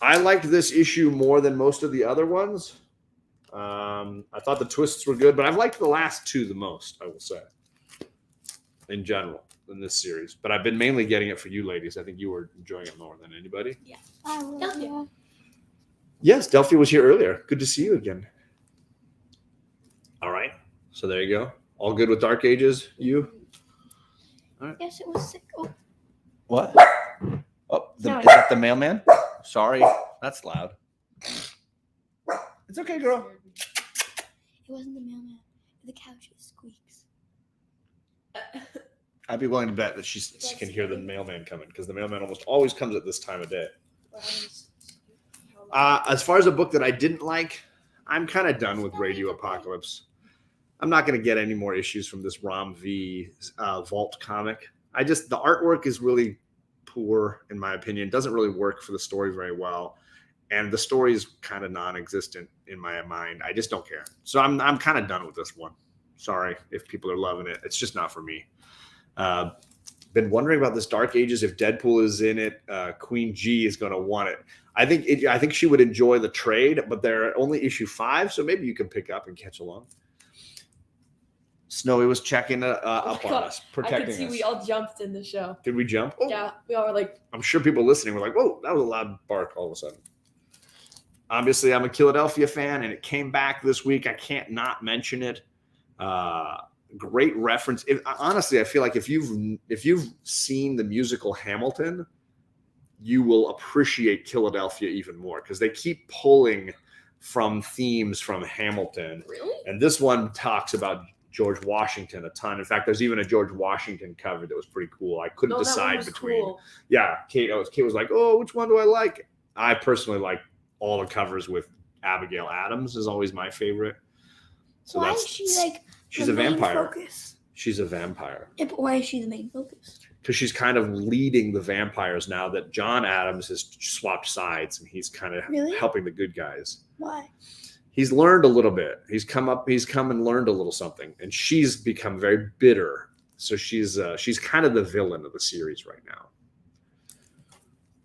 I liked this issue more than most of the other ones. I thought the twists were good, but I've liked the last 2 the most, I will say, in general, in this series. But I've been mainly getting it for you ladies. I think you were enjoying it more than anybody. Yeah. Yeah. Yes, Delphi was here earlier. Good to see you again. All right. So there you go. All good with Dark Ages? You? All right. Yes, it was sick. Oh. What? Oh, is that the mailman? Sorry. That's loud. It's okay, girl. It wasn't the mailman. The couch squeaks. I'd be willing to bet that she can hear the mailman coming because the mailman almost always comes at this time of day. As far as a book that I didn't like, I'm kind of done with Radio Apocalypse. I'm not going to get any more issues from this Rom V Vault comic. The artwork is really poor, in my opinion. It doesn't really work for the story very well. And the story is kind of non-existent in my mind. I just don't care. So I'm kind of done with this one. Sorry if people are loving it. It's just not for me. Been wondering about this Dark Ages. If Deadpool is in it, Queen G is going to want it. I think she would enjoy the trade, but they're only issue 5, so maybe you can pick up and catch along. Snowy was checking up on us, protecting us. I could see we all jumped in the show. Did we jump? Oh. Yeah, we all were like. I'm sure people listening were like, "Whoa, that was a loud bark!" All of a sudden. Obviously, I'm a Philadelphia fan, and it came back this week. I can't not mention it. Great reference. Honestly, I feel like if you've seen the musical Hamilton, you will appreciate Philadelphia even more because they keep pulling from themes from Hamilton. Really? And this one talks about George Washington a ton. In fact, there's even a George Washington cover that was pretty cool. I couldn't decide between. Cool. Yeah, Kate was like, "Oh, which one do I like?" I personally like all the covers with Abigail Adams is always my favorite. So why is she like? She's a vampire. Focus? She's a vampire. Yeah, but why is she the main focus? Because she's kind of leading the vampires now that John Adams has swapped sides and he's kind of helping the good guys. Why? He's learned a little bit. He's come and learned a little something, and she's become very bitter. So she's kind of the villain of the series right now.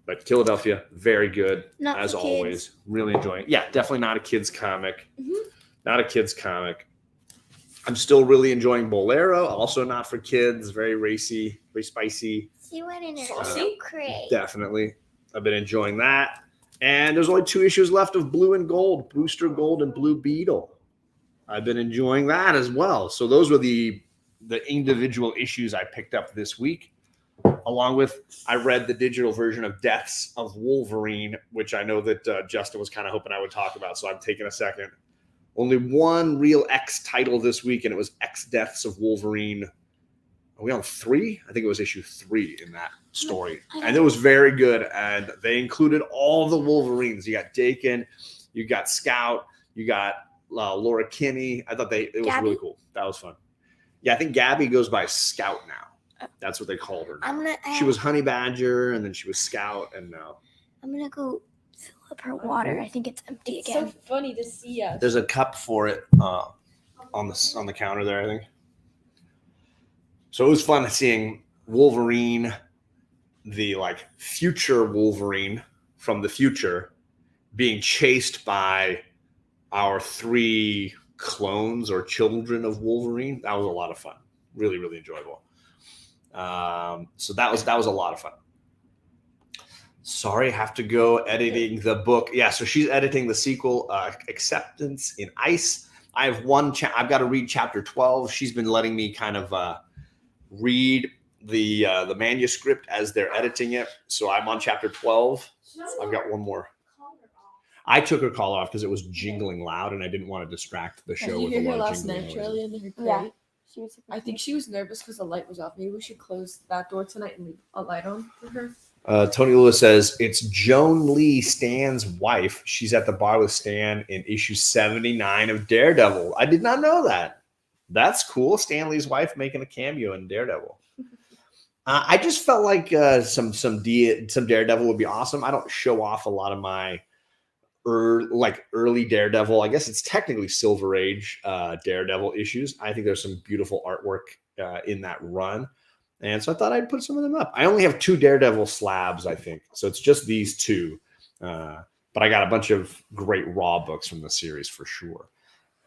But Philadelphia, very good Not as for kids. always. Really enjoying it. Yeah, definitely not a kid's comic. Mhm. Not a kid's comic. I'm still really enjoying Bolero. Also not for kids. Very racy, very spicy. She went in her Saucy? crate. Definitely. I've been enjoying that. And there's only 2 issues left of Blue and Gold, Booster Gold and Blue Beetle. I've been enjoying that as well. So those were the individual issues I picked up this week. Along with, I read the digital version of Deaths of Wolverine, which I know that Justin was kind of hoping I would talk about. So I'm taking a second. Only one real X title this week, and it was X Deaths of Wolverine. Are we on 3? I think it was issue 3 in that story. And it was very good. And they included all the Wolverines. You got Dakin, you got Scout, you got Laura Kinney. I thought it was Gabby? really cool. That was fun. Yeah, I think Gabby goes by Scout now. That's what they called her. Now. She was Honey Badger, and then she was Scout, and now. I'm gonna go fill up her water. I think it's empty It's again. so funny to see us. There's a cup for it on the counter there, I think. So it was fun seeing Wolverine, the future Wolverine from the future, being chased by our 3 clones or children of Wolverine. That was a lot of fun. Really, really enjoyable. So that was a lot of fun. Sorry, I have to go editing the book. Yeah, so she's editing the sequel, Acceptance in Ice. I have I've got to read chapter 12. She's been letting me kind of read the manuscript as they're editing it. So I'm on chapter 12. I've got one more. I took her collar off because it was jingling loud, and I didn't want to distract the show Did you with hear a her lot of last jingling night, noises. Charlie, in her crate? Yeah. She was I think she was nervous because the light was off. Maybe we should close that door tonight and leave a light on for her. Tony Lewis says it's Joan Lee, Stan's wife. She's at the bar with Stan in issue 79 of Daredevil. I did not know that. That's cool. Stan Lee's wife making a cameo in Daredevil. I just felt like some Daredevil would be awesome. I don't show off a lot of my early Daredevil. I guess it's technically Silver Age Daredevil issues. I think there's some beautiful artwork in that run. And so I thought I'd put some of them up. I only have 2 Daredevil slabs, I think. So it's just these 2. But I got a bunch of great raw books from the series for sure.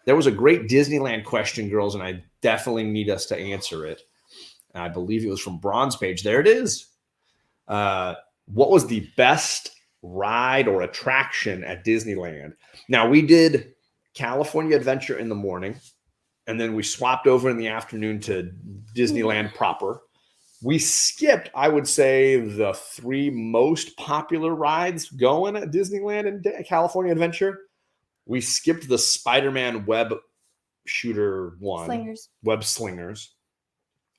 There was a great Disneyland question, girls, and I definitely need us to answer it. I believe it was from Bronze Page. There it is. What was the best ride or attraction at Disneyland? Now, we did California Adventure in the morning, and then we swapped over in the afternoon to Disneyland proper. We skipped, I would say, the 3 most popular rides going at Disneyland and California Adventure. We skipped the Spider-Man web shooter one, Slingers. Web Slingers,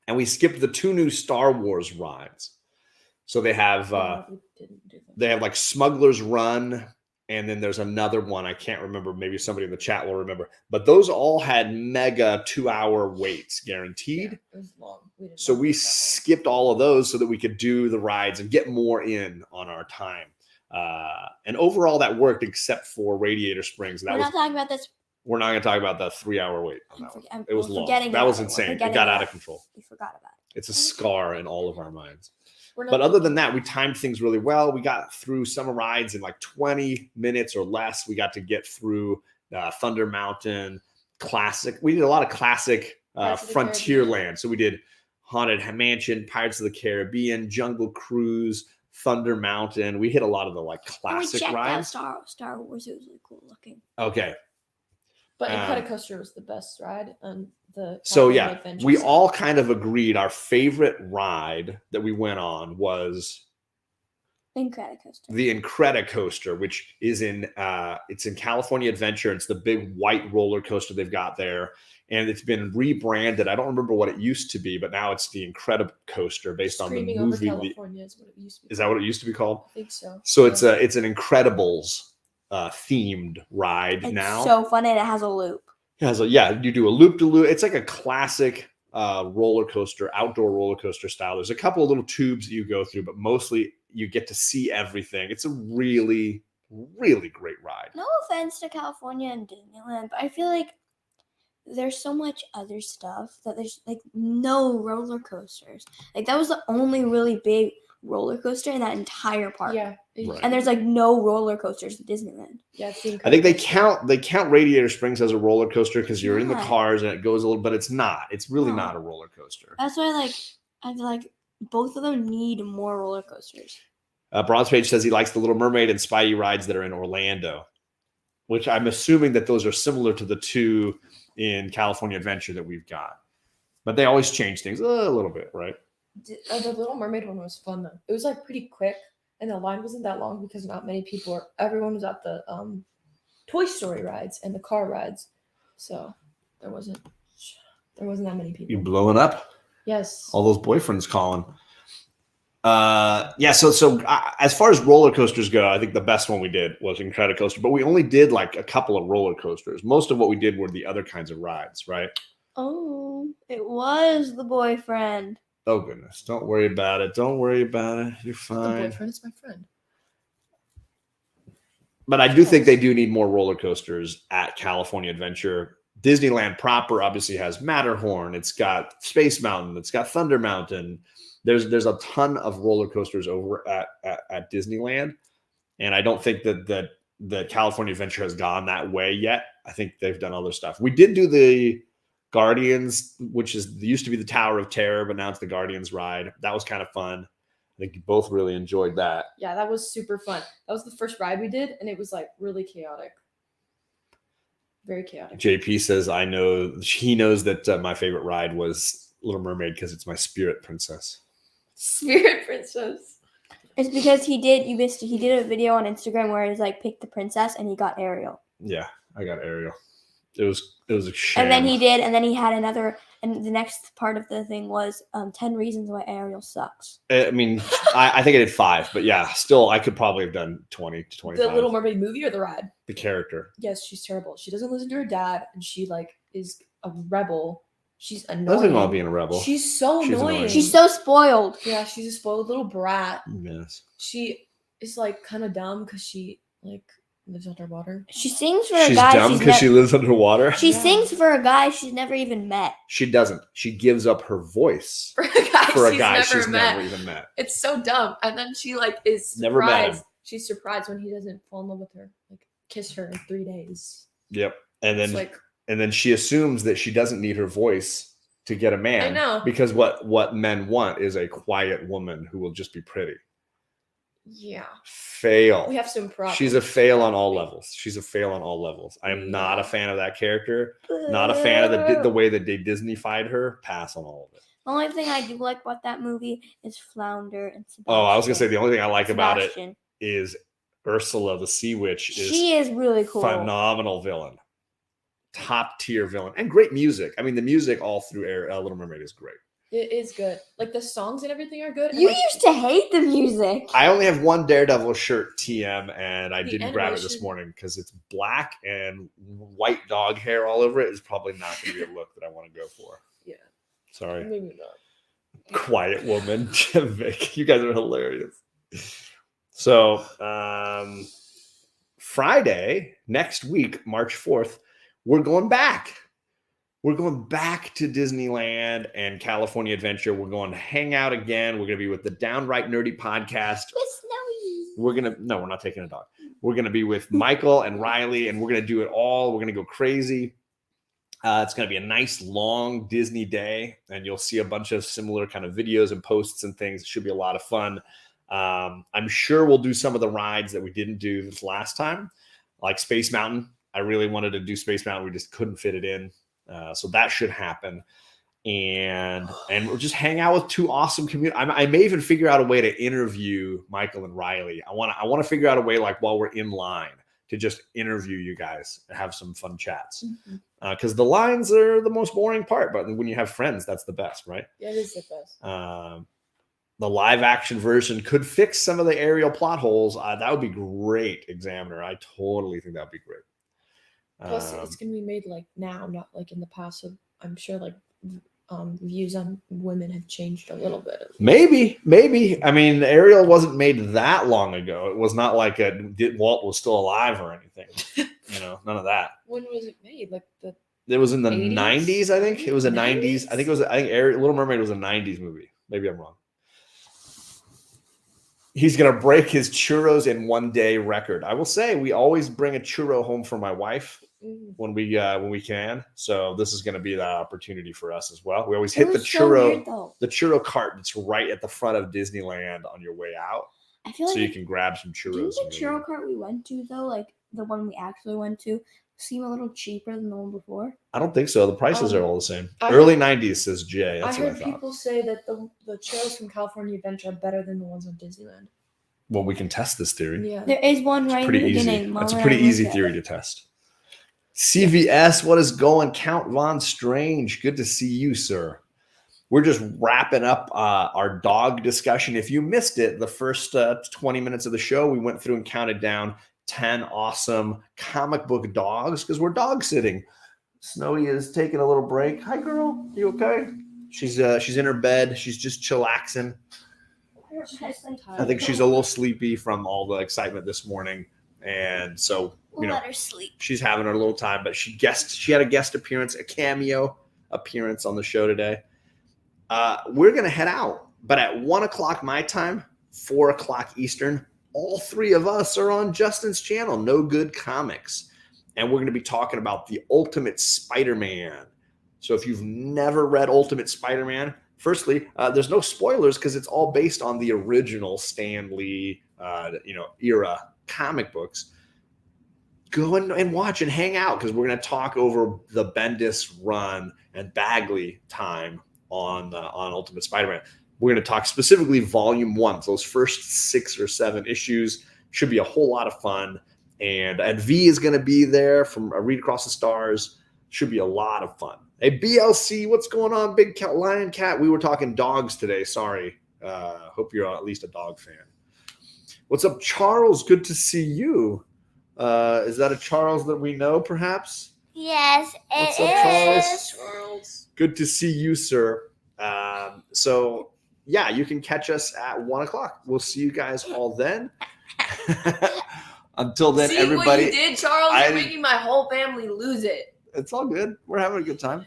and we skipped the 2 new Star Wars rides. So they have We didn't do that. they have like Smuggler's Run, and then there's another one I can't remember. Maybe somebody in the chat will remember. But those all had mega 2-hour waits guaranteed. It was long. Didn't So want we to do that one. skipped all of those so that we could do the rides and get more in on our time. And overall, that worked except for Radiator Springs. We're not talking about this. We're not going to talk about the 3-hour wait on that one. It was long. That was insane. It got out of control. We forgot about it. It's a scar in all of our minds. We're not But other than that, we timed things really well. We got through some rides in like 20 minutes or less. We got to get through Thunder Mountain, classic. We did a lot of classic Pirates of the Frontierland. So we did Haunted Mansion, Pirates of the Caribbean, Jungle Cruise, Thunder Mountain. We hit a lot of the like And we classic checked out rides. Star Wars. It was really cool looking. Okay. But Um, Incredicoaster was the best ride on the. So California yeah, Adventure we side. all kind of agreed our favorite ride that we went on was Incredicoaster. the Incredicoaster, which is it's in California Adventure. It's the big white roller coaster they've got there, and it's been rebranded. I don't remember what it used to be, but now it's the Incredicoaster based on the Screaming over movie. California is what it used to be. Is that what it used to be called? I think so. So it's an Incredibles themed ride It's now. so fun and it has a loop. You do a loop to loop. It's like a classic roller coaster, outdoor roller coaster style. There's a couple of little tubes that you go through, but mostly you get to see everything. It's a really, really great ride. No offense to California and Disneyland, but I feel like there's so much other stuff that there's like no roller coasters. Like that was the only really big roller coaster in that entire park. Yeah. Right. And there's like no roller coasters at Disneyland. Yeah, it's the I think they Incredibles. count Radiator Springs as a roller coaster because you're in the Not. cars and it goes a little, but it's not. It's really No. not a roller coaster. That's why I feel like both of them need more roller coasters. Bronze Page says he likes the Little Mermaid and Spidey rides that are in Orlando, which I'm assuming that those are similar to the two in California Adventure that we've got. But they always change things a little bit, right? The Little Mermaid one was fun though. It was like pretty quick, and the line wasn't that long because not many people were. Everyone was at the Toy Story rides and the car rides, so there wasn't that many people. You blowing up? Yes. All those boyfriends calling. Yeah. So as far as roller coasters go, I think the best one we did was Incredicoaster, but we only did like a couple of roller coasters. Most of what we did were the other kinds of rides, right? Oh, it was the boyfriend. Oh goodness! Don't worry about it. Don't worry about it. You're The fine. boyfriend is my friend. But I do think they do need more roller coasters at California Adventure. Disneyland proper obviously has Matterhorn. It's got Space Mountain. It's got Thunder Mountain. There's a ton of roller coasters over at Disneyland, and I don't think that the California Adventure has gone that way yet. I think they've done other stuff. We did do the Guardians, which used to be the Tower of Terror, but now it's the Guardians ride. That was kind of fun. I think you both really enjoyed that. Yeah, that was super fun. That was the first ride we did, and it was like really chaotic. Very chaotic. JP says, he knows that my favorite ride was Little Mermaid because it's my spirit princess. Spirit Princess. It's because you missed it. He did a video on Instagram where he's like, pick the princess, and he got Ariel. Yeah, I got Ariel. It was a shame. And then he had another, and the next part of the thing was 10 reasons why Ariel sucks. I mean, I think I did 5, but yeah, still, I could probably have done 20 to 25. The Little Mermaid movie or the ride? The character. Yes, she's terrible. She doesn't listen to her dad, and she like is a rebel. She's annoying. Nothing wrong being a rebel. She's so She's annoying. annoying. She's so spoiled. Yeah, she's a spoiled little brat. Yes. She is like kind of dumb because she like lives underwater. She sings for a She's guy dumb because she lives underwater. She Yeah. sings for a guy she's never even met. She doesn't. She gives up her voice For a guy she's never even met. It's so dumb. And then she like is surprised. Never met him. She's surprised when he doesn't fall in love with her. Like kiss her in 3 days. Yep. And It's then like and then she assumes that she doesn't need her voice to get a man. I know. Because what men want is a quiet woman who will just be pretty. yeah. Fail. We have some problems. She's a fail on all levels. She's a fail on all levels. I am not a fan of that character. Not a fan of the way that they Disney-fied her. Pass on all of it. The only thing I do like about that movie is Flounder and Sebastian. Oh, I was gonna say the only thing I like about it Sebastian. is Ursula the Sea Witch is She is really cool. phenomenal villain, top tier villain, and great music. I mean, the music all through Little Mermaid is great. It is good. Like the songs and everything are good. and, You like, used to hate the music. I only have one Daredevil shirt, TM, and I The didn't grab it this animation- morning because it's black and white dog hair all over it. Is probably not going to be a look that I want to go for. Yeah. Sorry. maybe not. Quiet woman. Vic, you guys are hilarious. So Friday next week, March 4th, we're going back. We're going back to Disneyland and California Adventure. We're going to hang out again. We're going to be with the Downright Nerdy podcast. It's snowy. No, we're not taking a dog. We're going to be with Michael and Riley, and we're going to do it all. We're going to go crazy. It's going to be a nice long Disney day, and you'll see a bunch of similar kind of videos and posts and things. It should be a lot of fun. I'm sure we'll do some of the rides that we didn't do this last time, like Space Mountain. I really wanted to do Space Mountain. We just couldn't fit it in. So that should happen. And we'll just hang out with two awesome community. I may even figure out a way to interview Michael and Riley. I want to figure out a way, like while we're in line, to just interview you guys and have some fun chats. Because the lines are the most boring part, but when you have friends, that's the best, right? Yeah, it is the best. The live action version could fix some of the aerial plot holes. That would be great, Examiner. I totally think that would be great. Plus, it's gonna be made like now, not like in the past. So I'm sure like views on women have changed a little bit. Maybe. I mean, Ariel wasn't made that long ago. It was not like Walt was still alive or anything. None of that. When was it made? Like the It was in the 80s? 90s, I think. It was a 90s. 90s? I think Little Mermaid was a 90s movie. Maybe I'm wrong. He's going to break his churros in 1 day record. I will say we always bring a churro home for my wife when we can. So this is going to be that opportunity for us as well. We always hit the churro cart that's right at the front of Disneyland on your way out. I feel like so you can grab some churros. Didn't the churro cart we went to though, like the one we actually went to, seem a little cheaper than the one before? I don't think so. The prices are all the same. I Early 90s, says Jay. I That's what I heard thought. people say that the churros from California Adventure are better than the ones on Disneyland. Well, we can test this theory. Yeah. There is one right in the beginning. That's a pretty easy theory to test. CVS, what is going? Count Von Strange. Good to see you, sir. We're just wrapping up our dog discussion. If you missed it, the first 20 minutes of the show, we went through and counted down 10 awesome comic book dogs because we're dog sitting. Snowy is taking a little break. Hi, girl. You okay? She's in her bed. She's just chillaxing. I think she's a little sleepy from all the excitement this morning. And so, let her sleep. She's having her little time, but she had a guest appearance, a cameo appearance on the show today. We're going to head out, but at 1:00 my time, 4:00 Eastern, all three of us are on Justin's channel, No Good Comics. And we're going to be talking about the Ultimate Spider-Man. So if you've never read Ultimate Spider-Man, firstly, there's no spoilers because it's all based on the original Stan Lee, era comic books. Go and watch and hang out because we're going to talk over the Bendis run and Bagley time on Ultimate Spider-Man. We're going to talk specifically Volume 1, those first 6 or 7 issues. Should be a whole lot of fun. And V is going to be there from Read Across the Stars. Should be a lot of fun. Hey, BLC, what's going on, Big Cat, Lion Cat? We were talking dogs today. Sorry. Hope you're at least a dog fan. What's up, Charles? Good to see you. Is that a Charles that we know, perhaps? Yes, What's up, Charles? Good to see you, sir. So, yeah, you can catch us at 1:00. We'll see you guys all then. Until then, See everybody. what you did, Charles? You're making my whole family lose it. It's all good. We're having a good time.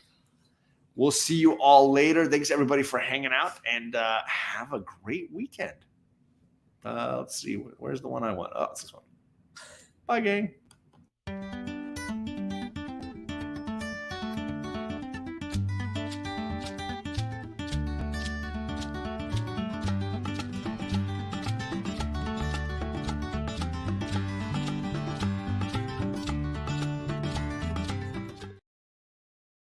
We'll see you all later. Thanks, everybody, for hanging out, and have a great weekend. Let's see. Where's the one I want? Oh, it's this one. Bye, gang.